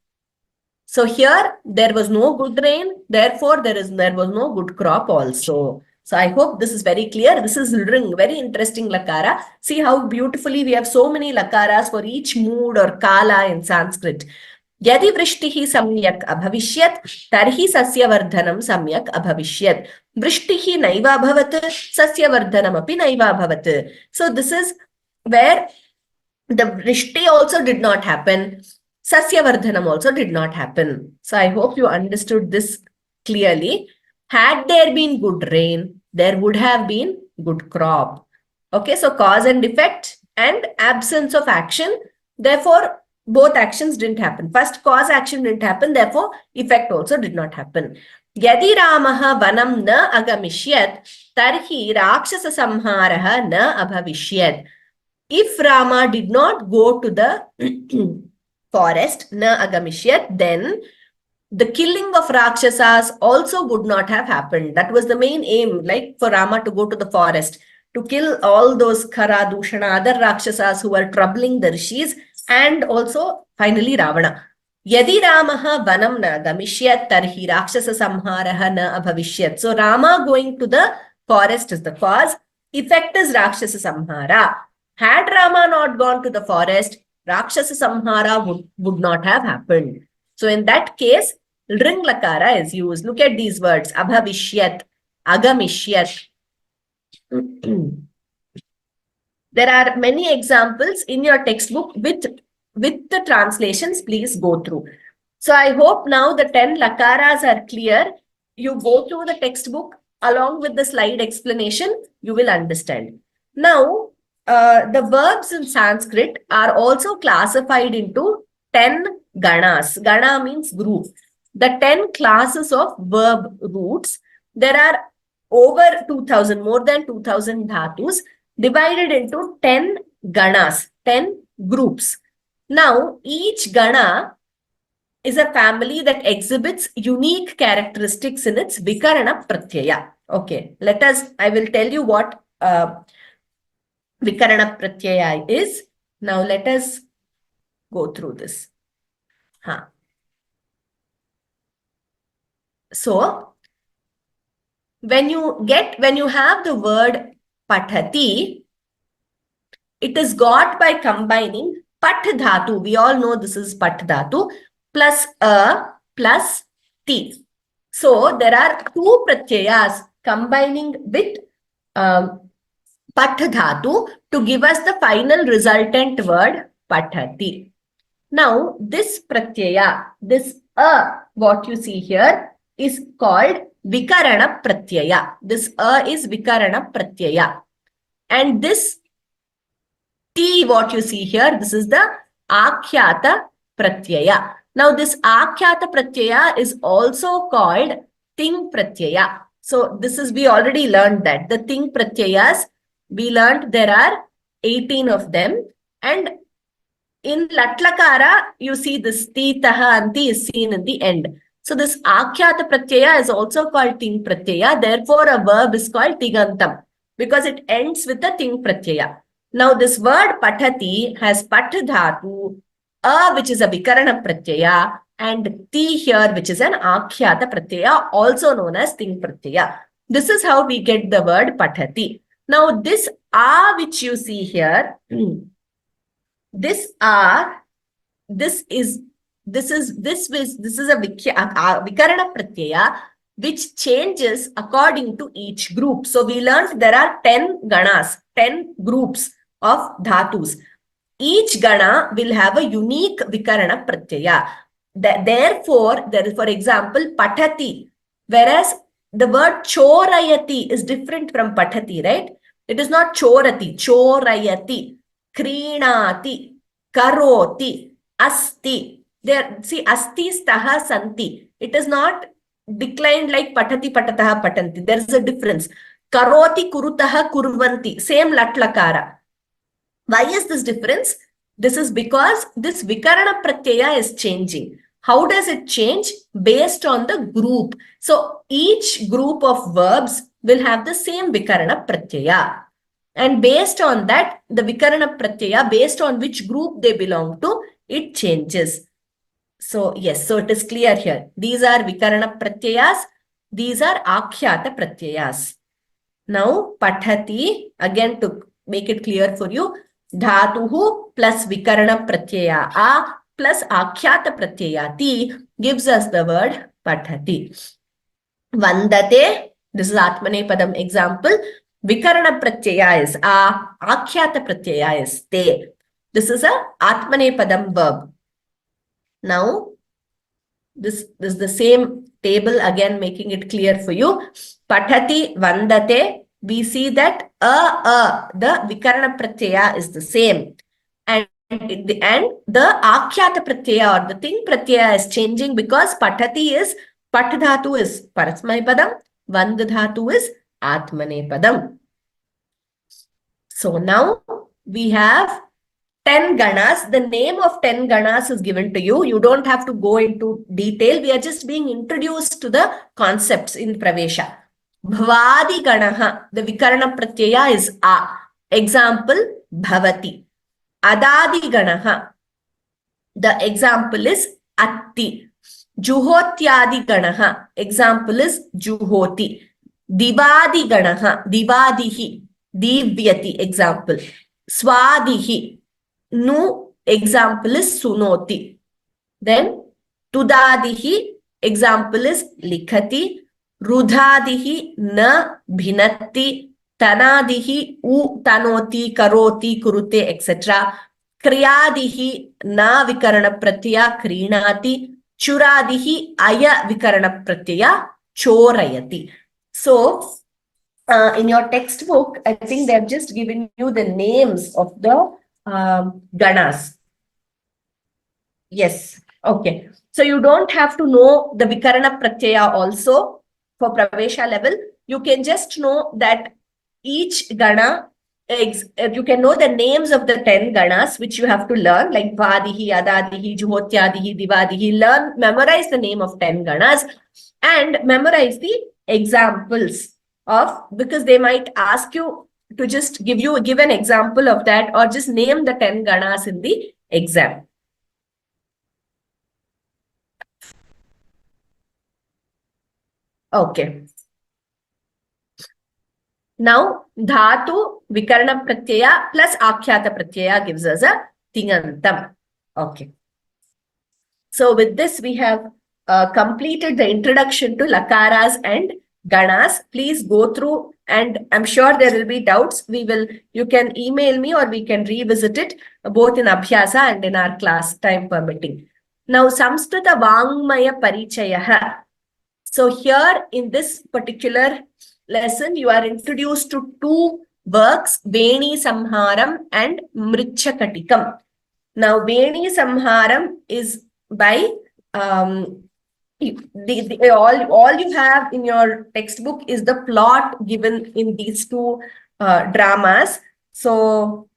So, here, there was no good rain. Therefore, there was no good crop also. So, I hope this is very clear. This is ring, very interesting lakara. See how beautifully we have so many lakaras for each mood or kala in Sanskrit. Yadi vrishtihi samyak abhavishyat, tarhi sasyavardhanam samyak abhavishyat. Vrishtihi naiva bhavat, sasyavardhanam api naiva bhavat. So this is where the vrishti also did not happen. Sasyavardhanam also did not happen. So I hope you understood this clearly. Had there been good rain, there would have been good crop. Okay, so cause and effect and absence of action. Therefore, both actions didn't happen. First, cause action didn't happen. Therefore, effect also did not happen. Yadi Ramaha vanam na agamishyat, tarhi rakshasa samharaha na abhavishyat. If Rama did not go to the forest, na agamishyat, then the killing of Rakshasas also would not have happened. That was the main aim, like for Rama to go to the forest, to kill all those Khara, Dushana, other Rakshasas who were troubling the rishis, and also finally Ravana. Yadi Ramaha vanam na gamishyat tarhi Rakshasa samharaha na abhavishyat. So Rama going to the forest is the cause. Effect is Rakshasa samhara. Had Rama not gone to the forest, Rakshasa samhara would not have happened. So in that case, Ring lakara is used. Look at these words. Abhavishyat, agamishyat. There are many examples in your textbook with the translations. Please go through. So I hope now the 10 lakaras are clear. You go through the textbook along with the slide explanation, you will understand. Now, the verbs in Sanskrit are also classified into 10 ganas. Gana means group. The 10 classes of verb roots. There are over 2000, more than 2000 dhatus divided into 10 ganas, 10 groups. Now, each gana is a family that exhibits unique characteristics in its vikarana pratyaya. Okay, I will tell you what vikarana pratyaya is. Now, let us go through this. So, when you have the word pathati, it is got by combining pat dhatu. We all know this is pat dhatu plus a plus ti. So there are two pratyayas combining with pat dhatu to give us the final resultant word pathati. Now this pratyaya, this what you see here is called vikarana pratyaya. This is vikarana pratyaya. And this T, what you see here, this is the akhyata pratyaya. Now, this akhyata pratyaya is also called ting pratyaya. So, we already learned that. The ting pratyayas, we learned there are 18 of them. And in latlakara, you see this ti, taha, anti is seen in the end. So, this akhyata pratyaya is also called ting pratyaya. Therefore, a verb is called tigantam because it ends with the ting pratyaya. Now, this word pathati has pat dhatu, which is a vikarana pratyaya, and ti here, which is an akhyata pratyaya, also known as ting pratyaya. This is how we get the word pathati. Now, this which you see here, this is a vikarana pratyaya which changes according to each group. So we learned there are 10 ganas, 10 groups of dhatus. Each gana will have a unique vikarana pratyaya. Therefore, there is, for example, pathati, whereas the word chorayati is different from pathati, right? It is not chorati, chorayati, krinati, karoti, asti. There, see, asti, staha, santi. It is not declined like patati, patataha, patanti. There is a difference. Karoti, kurutaha, kurvanti. Same latlakara. Why is this difference? This is because this vikarana pratyaya is changing. How does it change? Based on the group. So each group of verbs will have the same vikarana pratyaya. And based on that, the vikarana pratyaya, based on which group they belong to, it changes. So yes, so it is clear here. These are vikarana pratyayas. These are akhyata pratyayas. Now, pathati, again to make it clear for you, dhatuhu plus vikarana pratyaya a plus akhyata pratyaya ti gives us the word pathati. Vandate, this is Atmanepadam example. Vikarana pratyaya is a, akhyata pratyaya is te. This is a Atmanepadam verb. Now, this is the same table again, making it clear for you. Pathati, vandate, we see that the vikarana pratyaya is the same. And the akhyata pratyaya or the thing pratyaya is changing because pathati is pat dhatu is parasmay padam, vand dhatu is atmane padam. So now we have 10 ganas. The name of 10 ganas is given to you. You don't have to go into detail. We are just being introduced to the concepts in Pravesha. Bhavadi ganaha, the vikarana pratyaya is a. Example, bhavati. Adadi ganaha, the example is atti. Juhotyadi ganaha, example is juhoti. Divadi ganaha, divadihi, divyati, example. Swadihi, nu, example is sunoti. Then tudadihi, example is likhati. Rudhadihi, na bhinatti. Tanadihi, u tanoti, karoti, kurute, etc. Kriyadihi, na vikarana pratyaya krinati. Churadihi, aya vikarana pratyaya chorayati. So, in your textbook, I think they have just given you the names of the ganas. Yes. Okay. So you don't have to know the vikarana pratyaya also for pravesha level. You can just know that each gana, you can know the names of the 10 ganas which you have to learn, like vadihi, adadihi, juhotyadihi, divadihi. Memorize the name of 10 ganas and memorize the examples of, because they might ask you to just give an example of that or just name the 10 ganas in the exam. Okay. Now, dhatu vikarana pratyaya plus akhyata pratyaya gives us a tingantam. Okay. So with this, we have completed the introduction to lakaras and ganas. Please go through, and I'm sure there will be doubts. You can email me or we can revisit it both in Abhyasa and in our class, time permitting. Now, Samskrita Vangmaya Parichayaha. So here in this particular lesson, you are introduced to two works, Veni Samharam and Mrichakatikam. Now, Veni Samharam is by all you have in your textbook is the plot given in these two dramas. So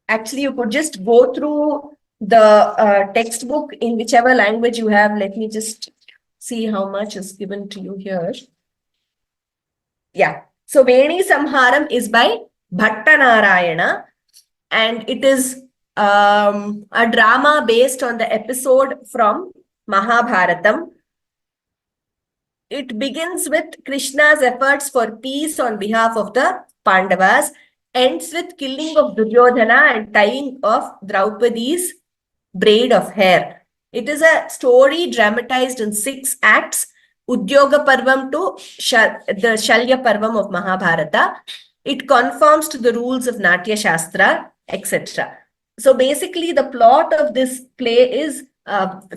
actually, you could just go through the textbook in whichever language you have. Let me just see how much is given to you here. Yeah. So Veni Samharam is by Bhattanarayana, and it is a drama based on the episode from Mahabharatam. It begins with Krishna's efforts for peace on behalf of the Pandavas, ends with killing of Duryodhana and tying of Draupadi's braid of hair. It is a story dramatized in 6 acts, Udyoga Parvam to the Shalya Parvam of Mahabharata. It conforms to the rules of Natya Shastra, etc. So basically, the plot of this play is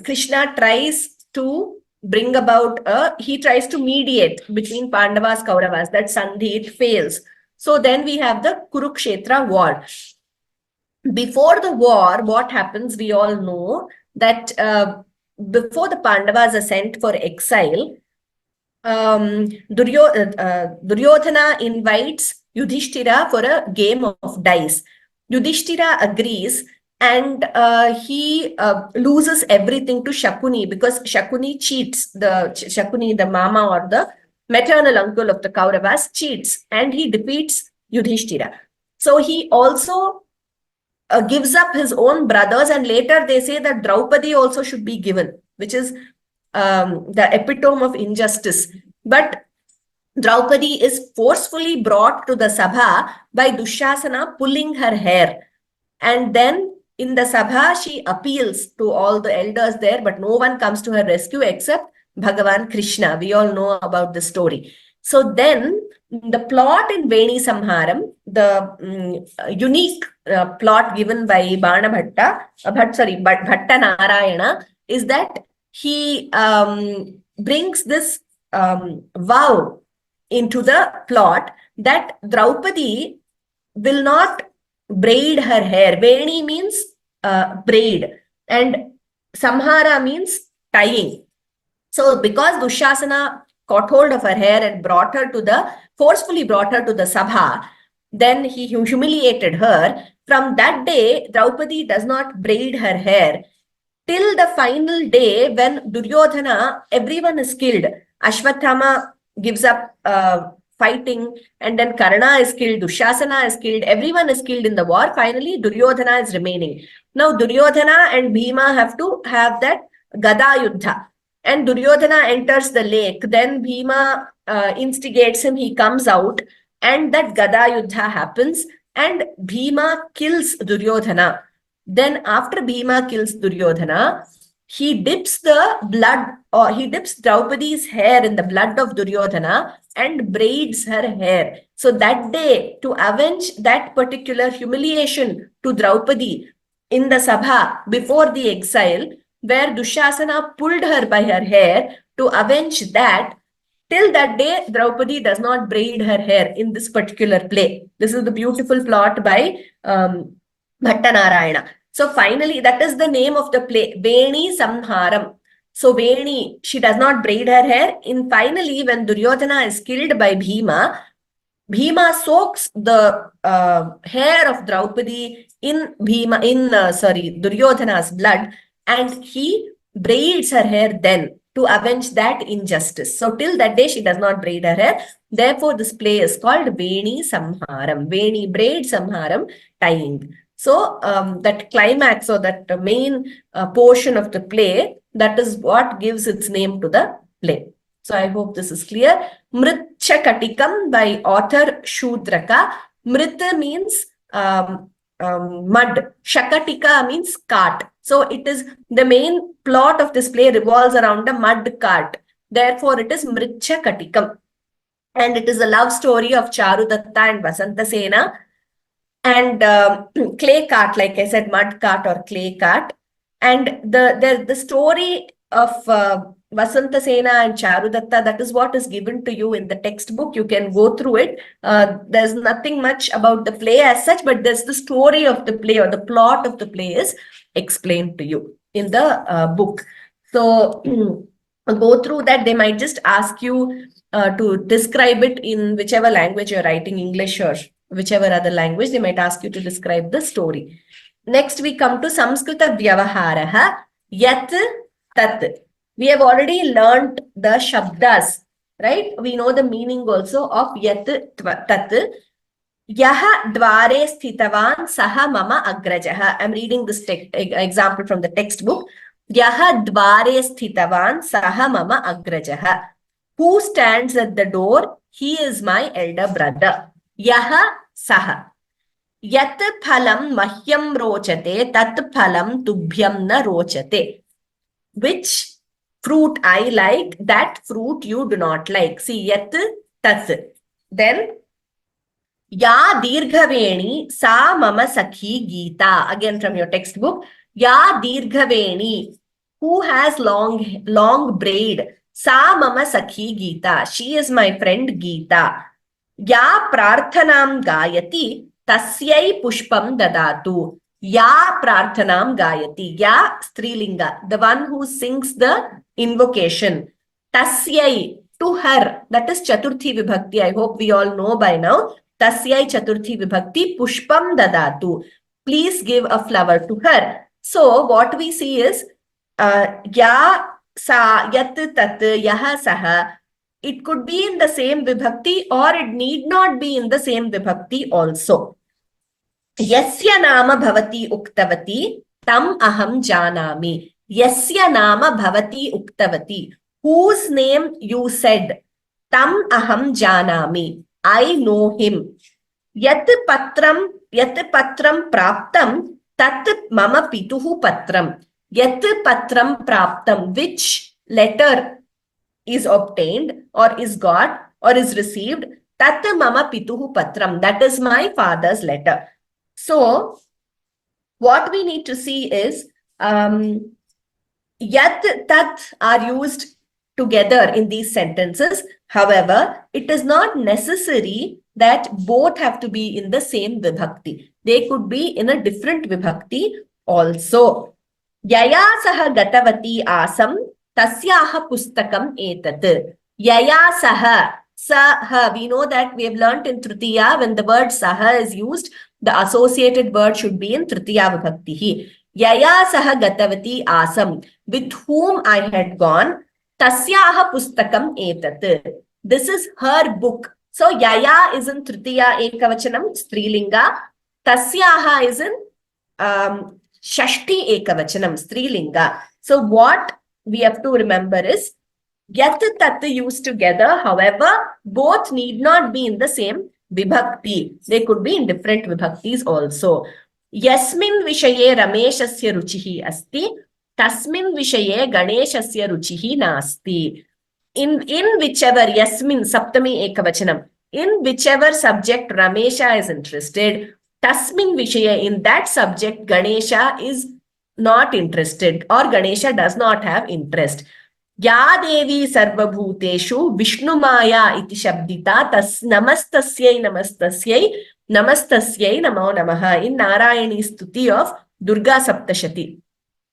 Krishna tries to bring about he tries to mediate between Pandavas, Kauravas. That Sandhi, it fails. So then we have the Kurukshetra war. Before the war, what happens, we all know that before the Pandavas are sent for exile, Duryodhana invites Yudhishthira for a game of dice. Yudhishthira agrees, and he loses everything to Shakuni because Shakuni cheats. Shakuni, the mama or the maternal uncle of the Kauravas, cheats, and he defeats Yudhishthira. So he also gives up his own brothers, and later they say that Draupadi also should be given, which is the epitome of injustice. But Draupadi is forcefully brought to the Sabha by Dushasana pulling her hair. And then in the Sabha, she appeals to all the elders there, but no one comes to her rescue except Bhagavan Krishna. We all know about the story. So then the plot in Veni Samharam, the unique plot given by Bana Bhatta, Bhatta Narayana, is that he brings this vow into the plot that Draupadi will not braid her hair. Veni means braid, and Samhara means tying. So because Dushasana caught hold of her hair and forcefully brought her to the Sabha, then he humiliated her. From that day, Draupadi does not braid her hair till the final day when Duryodhana, everyone is killed. Ashwathama gives up fighting, and then Karna is killed, Dushasana is killed, everyone is killed in the war. Finally, Duryodhana is remaining. Now, Duryodhana and Bhima have to have that Gada Yuddha. And Duryodhana enters the lake. Then Bhima instigates him. He comes out, and that Gada Yuddha happens, and Bhima kills Duryodhana. Then after Bhima kills Duryodhana, he dips he dips Draupadi's hair in the blood of Duryodhana and braids her hair. So that day, to avenge that particular humiliation to Draupadi in the Sabha before the exile, where Dushasana pulled her by her hair, to avenge that, till that day, Draupadi does not braid her hair in this particular play. This is the beautiful plot by Bhatta Narayana. So finally, that is the name of the play, Veni Samharam. So Veni, she does not braid her hair. Finally, when Duryodhana is killed by Bhima, Bhima soaks the hair of Draupadi in Duryodhana's blood, and he braids her hair then to avenge that injustice. So till that day, she does not braid her hair. Therefore, this play is called Veni Samharam. Veni braid, Samharam tying. So that climax, or that main portion of the play, that is what gives its name to the play. So I hope this is clear. Mritchakatikam by author Shudraka. Mrita means mud. Shakatika means cart. So it is the main plot of this play revolves around a mud cart. Therefore, it is Mritchakatikam. And it is a love story of Charudatta and Vasantasena. And clay cart, like I said, mud cart or clay cart. And the story of Vasantasena and Charudatta, that is what is given to you in the textbook. You can go through it. There's nothing much about the play as such, but there's the story of the play, or the plot of the play is explained to you in the book. So go through that. They might just ask you to describe it in whichever language you're writing, English or whichever other language. They might ask you to describe the story. Next, we come to Samskrita Vyavaharaha, Yat Tat. We have already learned the Shabdas, right? We know the meaning also of Yat Tat. Yaha dvare sthitavan saha mama agrajaha. I'm reading this example from the textbook. Yaha dvare sthitavan saha mama agrajaha. Who stands at the door? He is my elder brother. Yaha saha. Yat phalam mahyam rochate, tat phalam tubhyam na rochate. Which fruit I like, that fruit you do not like. See, yat tat. Then, ya dirghaveni sa mama sakhi Geeta. Again from your textbook. Ya dirghaveni, who has long braid. Sa mama sakhi Geeta. She is my friend Geeta. Ya prarthanam gayati, tasyai pushpam dadatu. Ya prarthanam gayati. Ya strilinga, the one who sings the invocation. Tasyai, to her. That is Chaturthi Vibhakti. I hope we all know by now. Tasyai Chaturthi Vibhakti, pushpam dadatu. Please give a flower to her. So what we see is ya sa, yat tat, yaha saha. It could be in the same vibhakti, or it need not be in the same vibhakti also. Yasya nama bhavati uktavati, tam aham janami. Yasya nama bhavati uktavati. Whose name you said? Tam aham janami. I know him. Yat patram praptam, tat mama pituhu patram. Yat patram praptam. Which letter is obtained or is got? or is received, tat mama pituhu patram, that is my father's letter. So what we need to see is yat, tat are used together in these sentences. However, it is not necessary that both have to be in the same vibhakti. They could be in a different vibhakti also. Yaya saha gatavati asam tasyaha pustakam etat. Yaya saha, we know that we have learnt in Tritiya, when the word saha is used, the associated word should be in Tritiya vibhakti. Yaya saha gatavati asam, with whom I had gone, tasyaha pustakam etat. This is her book. So yaya is in Tritiya ekavachanam, strilinga. Tasyaha is in Shashti ekavachanam, strilinga. So what we have to remember is yat tat used together. However, both need not be in the same vibhakti. They could be in different vibhaktis also. Yasmin vishaye rameshasya ruchihi asti, tasmin vishaye ganeshasya ruchihi nasti. In whichever, yasmin saptami ekavachanam, in whichever subject Ramesha is interested, tasmin vishaya, in that subject Ganesha is not interested, or Ganesha does not have interest. Ya devi sarvabhuteshu vishnumaya iti shabdita tas namastasyai namo namaha, in Narayani Stuti of Durga Saptashati,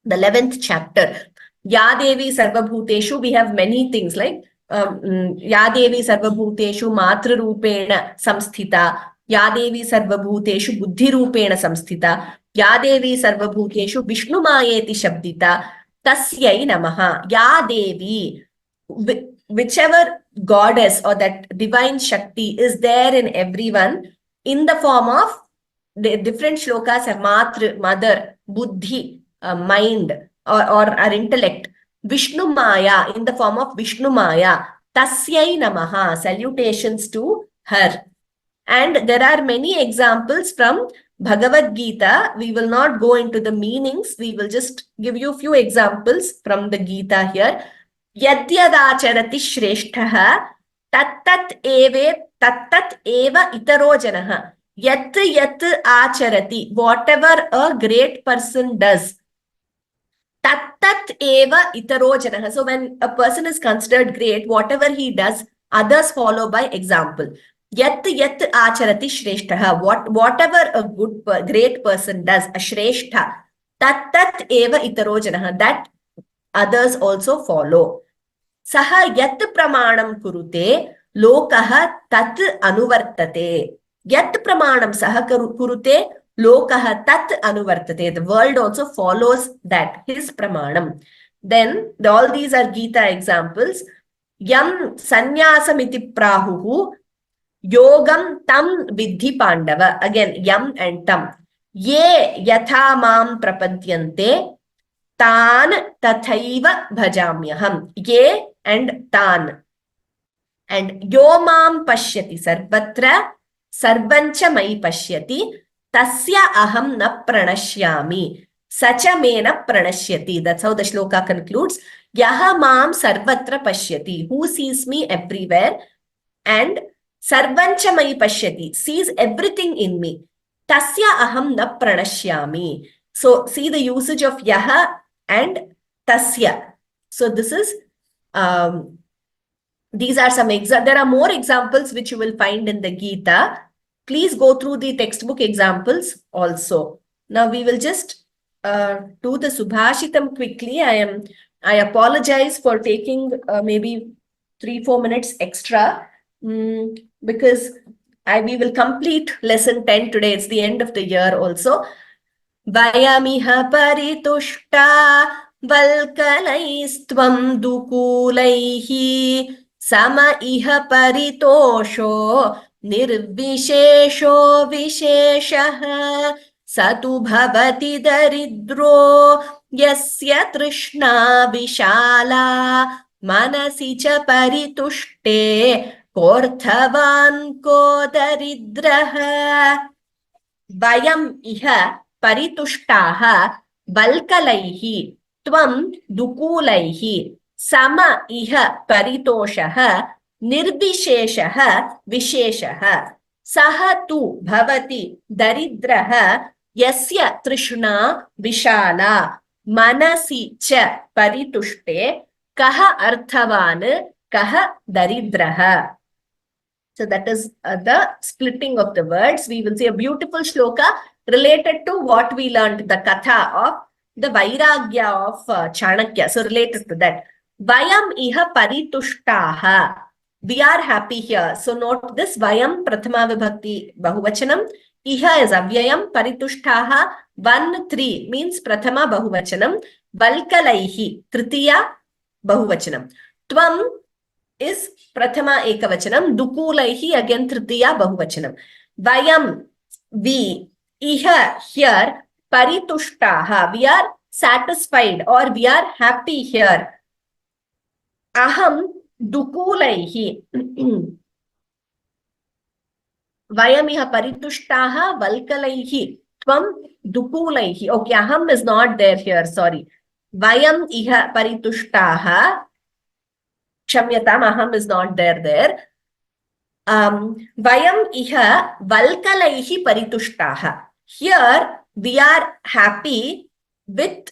the 11th chapter. Ya devi sarvabhuteshu, we have many things like Ya devi sarvabhuteshu matra rupena samsthita, Ya devi sarvabhuteshu buddhi rupena samsthita, Ya devi sarvabhuteshu vishnu mayeti shabdita, tasyai namaha. Ya devi, whichever goddess or that divine shakti is there in everyone in the form of, the different shlokas have matra, mother, buddhi, mind, or our intellect. Vishnu Maya, in the form of Vishnu Maya. Tasyai namaha, salutations to her. And there are many examples from Bhagavad Gita. We will not go into the meanings. We will just give you a few examples from the Gita here. Yadyadacharati shreshtaha tattat eva itaro janaha. Yat acharati, whatever a great person does, tattat eva itaro janaha. So when a person is considered great, whatever he does, others follow by example. Yat acharati shreshtaha, whatever a great person does, a shrestha, tattat eva itaro janaha, that others also follow. Saha yat pramanam kurute lokaha tat anuvartate. Yat pramanam saha kurute lokaha tat anuvartate. The world also follows that, his pramanam. Then all these are Gita examples. Yam sanyasamiti prahuhu yogam tam vidhi pandava. Again, yam and tam. Ye yatha mam prapadyante tan tathaiva bhajamyaham. Ye and tan. And yomam pashyati sarvatra sarvancha mai pashyati tasya aham na pranashyami sacha me na pranashyati. That's how the shloka concludes. Yaha mam sarvatra pashyati, who sees me everywhere, and sarvancha mai pashyati, sees everything in me. Tasya aham na pranashyami. So see the usage of yaha and tasya. So this is these are some there are more examples which you will find in the Gita. Please go through the textbook examples also. Now we will just do the Subhashitam quickly. I apologize for taking maybe 3-4 minutes extra because we will complete lesson 10 today. It's the end of the year also. Vayamiha paritushta valkalaistvam dukulaihi sama iha paritosho nirvishesho visheshaha satu bhavati daridro yasya trishna vishala manasi cha paritushte korthavan ko daridraha. Vayam iha paritushtaha valkalaihi tvam dukulaihi sama iha paritoshaha निर्विशेषः विशेषः सः तु भवति दरिद्रः यस्य तृष्णा विशाला मनसि च परितुष्टे कः अर्थवान् कः दरिद्रः. So that is the splitting of the words. We will see a beautiful shloka related to what we learned, the katha of the vairagya of Chanakya. So related to that. Vayam iha paritushtaha. We are happy here. So note this, Vayam Prathama Vibhakti Bahuvachanam. Iha is Avyayam, Paritushtaha, 1, 3 means Prathama Bahuvachanam. Valkalaihi, Tritiya Bahuvachanam. Tvam is Prathama Ekavachanam. Dukulaihi, again Tritiya Bahuvachanam. Vayam, we, Iha, here, Paritushtaha, we are satisfied or we are happy here. Aham, Dukulaihi. Vayamiha paritushtaha valkalaihi. Tvam dukulaihi. Okay, aham is not there here, sorry. Vayam iha paritushtaha. Kshamyatam, aham is not there. Vayam iha valkalaihi paritushtaha. Here we are happy with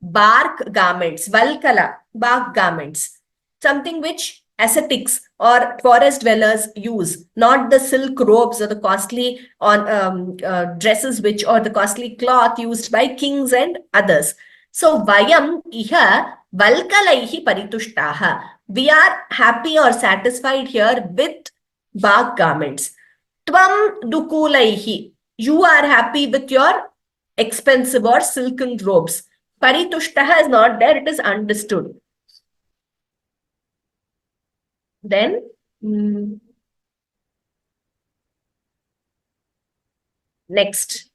bark garments, valkala, bark garments, something which ascetics or forest dwellers use, not the silk robes or the costly dresses which or the costly cloth used by kings and others. So vayam iha valkalaihi paritushtaha. We are happy or satisfied here with bark garments. Tvam dukulaihi. You are happy with your expensive or silken robes. Paritushtaha is not there, it is understood. Then, next.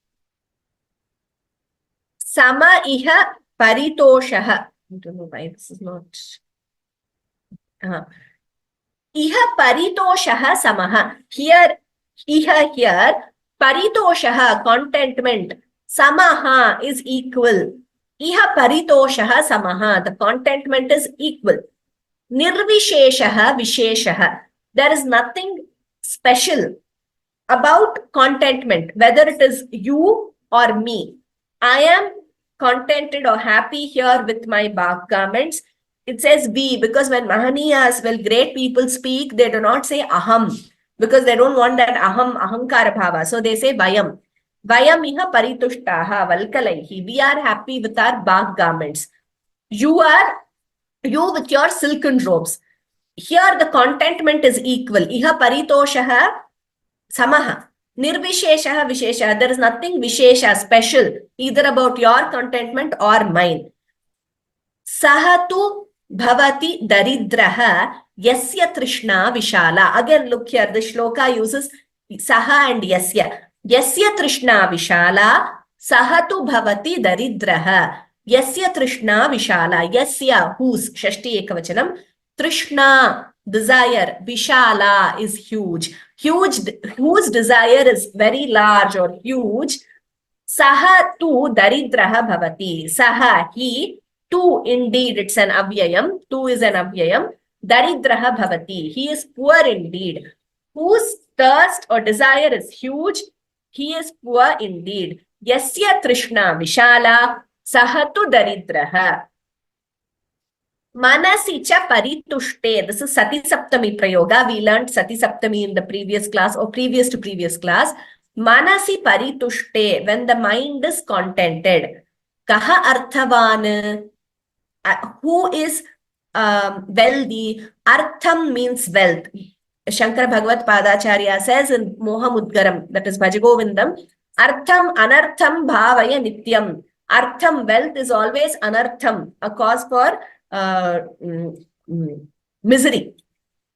Sama iha paritoshaha. I don't know why this is not. Iha paritoshaha samaha. Here, iha here, paritoshaha, contentment. Samaha is equal. Iha paritoshaha samaha. The contentment is equal. Nirvisheshaha visheshaha. There is nothing special about contentment, whether it is you or me. I am contented or happy here with my bark garments. It says we, because when Mahaniyas, when great people speak, they do not say aham, because they don't want that ahankara bhava. So they say vayam. Vayam iha paritushtaha valkalaihi. We are happy with our bark garments. You with your silken robes. Here the contentment is equal. Iha paritoshaha samaha. Nirvisheshaha visheshaha. There is nothing vishesha, special, either about your contentment or mine. Sahatu bhavati daridraha yasya trishna vishala. Again, look here, the shloka uses saha and yasya. Yasya trishna vishala, sahatu bhavati daridraha. Yasya trishna vishala. Yasya, whose, shashti ekavachanam. Trishna, desire. Vishala is huge. Whose desire is very large or huge. Saha tu daridraha bhavati. Saha, he. Tu, indeed, it's an avyayam. Tu is an avyayam. Daridraha bhavati. He is poor indeed. Whose thirst or desire is huge. He is poor indeed. Yasya trishna vishala. Sahatu daridraha. Manasi cha paritushte. This is Sati Saptami Prayoga. We learned Sati Saptami in the previous class or previous to previous class. Manasi paritushte. When the mind is contented. Kaha arthavan. Who is wealthy? Artham means wealth. Shankara Bhagavat Padacharya says in Mohamudgaram, that is Bhajagovindam, Artham anartham bhavaya nityam. Artham, wealth, is always anartham, a cause for misery.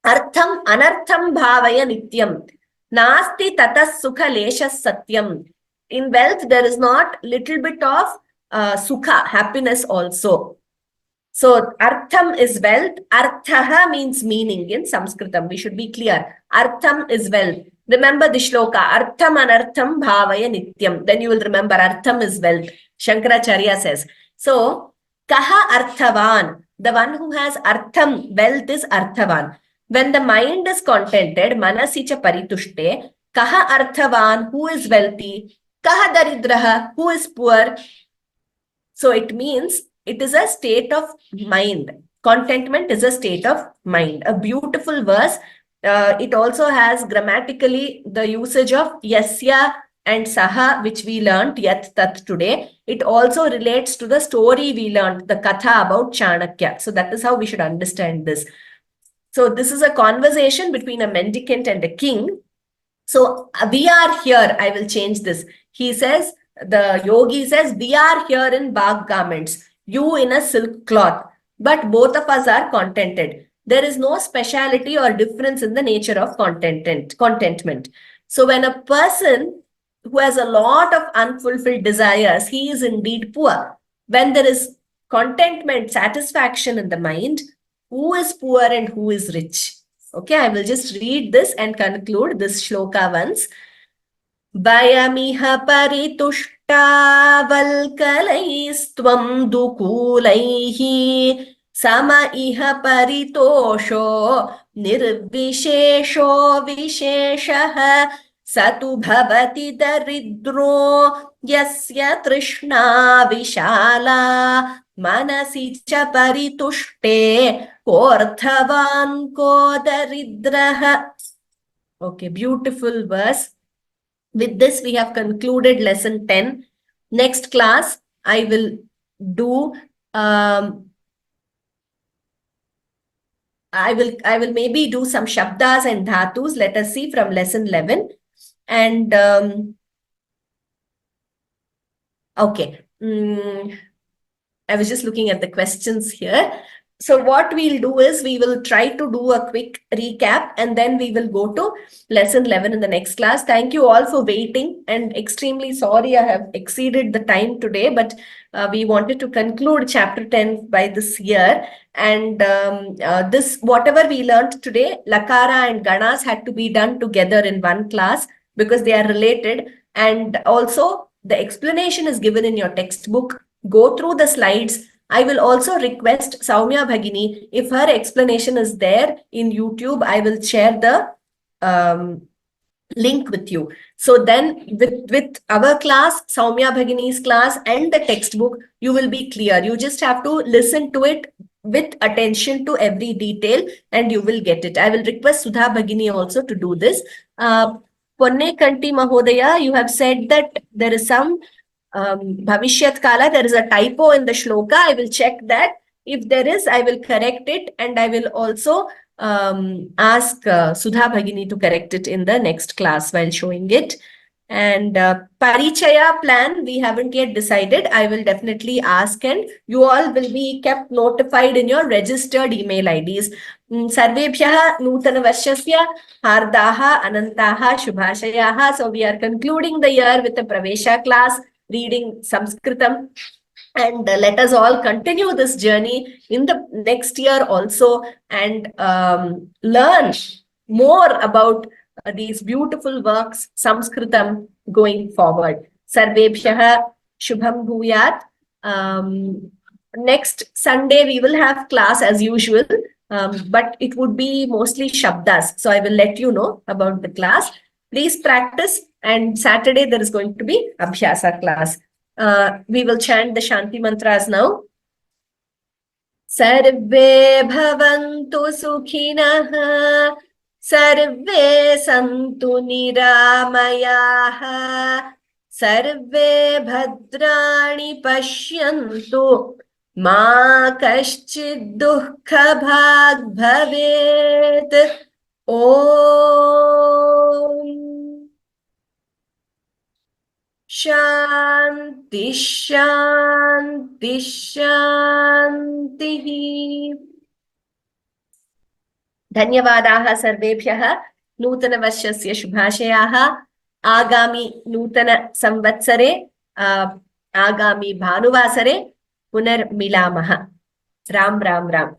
Artham anartham bhavaya nityam. Nasti tatas sukha leshas satyam. In wealth, there is not little bit of sukha, happiness also. So, artham is wealth. Arthaha means meaning in Sanskritam. We should be clear. Artham is wealth. Remember the shloka. Artham anartham bhavaya nityam. Then you will remember artham is wealth. Shankaracharya says. So, kaha arthavan. The one who has artham, wealth, is arthavan. When the mind is contented, manasi cha paritushte, kaha arthavan, who is wealthy, kaha daridraha, who is poor. So it means it is a state of mind. Contentment is a state of mind. A beautiful verse. It also has grammatically the usage of yasya and saha, which we learnt yat tat today. It also relates to the story we learned, the katha about Chanakya. So that is how we should understand this. So this is a conversation between a mendicant and a king. So we are here. I will change this. He says, the yogi says, we are here in bagh garments, you in a silk cloth, but both of us are contented. There is no speciality or difference in the nature of contentment. So when a person who has a lot of unfulfilled desires, he is indeed poor. When there is contentment, satisfaction in the mind, who is poor and who is rich? Okay, I will just read this and conclude this shloka once. Vayamiha paritushta valkalaistvam dukulaihi sama iha paritosho nirvishesho visheshaha satu bhavati daridro yasya trishna vishala manasi cha paritushte korthavan ko daridraha. Okay, beautiful verse. With this, we have concluded lesson 10. Next class, I will do I will maybe do some shabdas and dhatus. Let us see from lesson 11. And okay. I was just looking at the questions here. So what we'll do is we will try to do a quick recap and then we will go to lesson 11 in the next class. Thank you all for waiting, and extremely sorry I have exceeded the time today, but we wanted to conclude chapter 10 by this year. And this, whatever we learned today, Lakara and Ganas had to be done together in one class because they are related. And also the explanation is given in your textbook. Go through the slides. I will also request Saumya Bhagini, if her explanation is there in YouTube, I will share the link with you. So then with our class, Saumya Bhagini's class and the textbook, you will be clear. You just have to listen to it with attention to every detail and you will get it. I will request Sudha Bhagini also to do this. Ponne Kanti Mahodaya, you have said that there is some Bhavishyat Kala, there is a typo in the shloka. I will check that. If there is, I will correct it, and I will also ask Sudha Bhagini to correct it in the next class while showing it. And Parichaya plan, we haven't yet decided. I will definitely ask, and you all will be kept notified in your registered email IDs. Sarvebhyaha Nutana Varshasya Hardaha Anantaha Shubhashayaha. So we are concluding the year with a Pravesha class, reading Sanskritam, and let us all continue this journey in the next year also and learn more about these beautiful works, Sanskritam, going forward. Sarvebhyaha Shubham Bhuyat. Next Sunday, we will have class as usual, but it would be mostly Shabdas. So I will let you know about the class. Please practice. And Saturday, there is going to be Abhyasa class. We will chant the Shanti mantras now. Sarve bhavantu sukhinah, sarve santu niramayaha, sarve bhadrani pashyantu, ma kaschid dukkha bhag bhavet. Om Shanti, Shanti, Shanti. Dhanyavadaha sarvebhyaha nutana varshasya shubhashayaha agami nutana samvatsare agami bhanuvasare punar milamaha. Ram Ram Ram.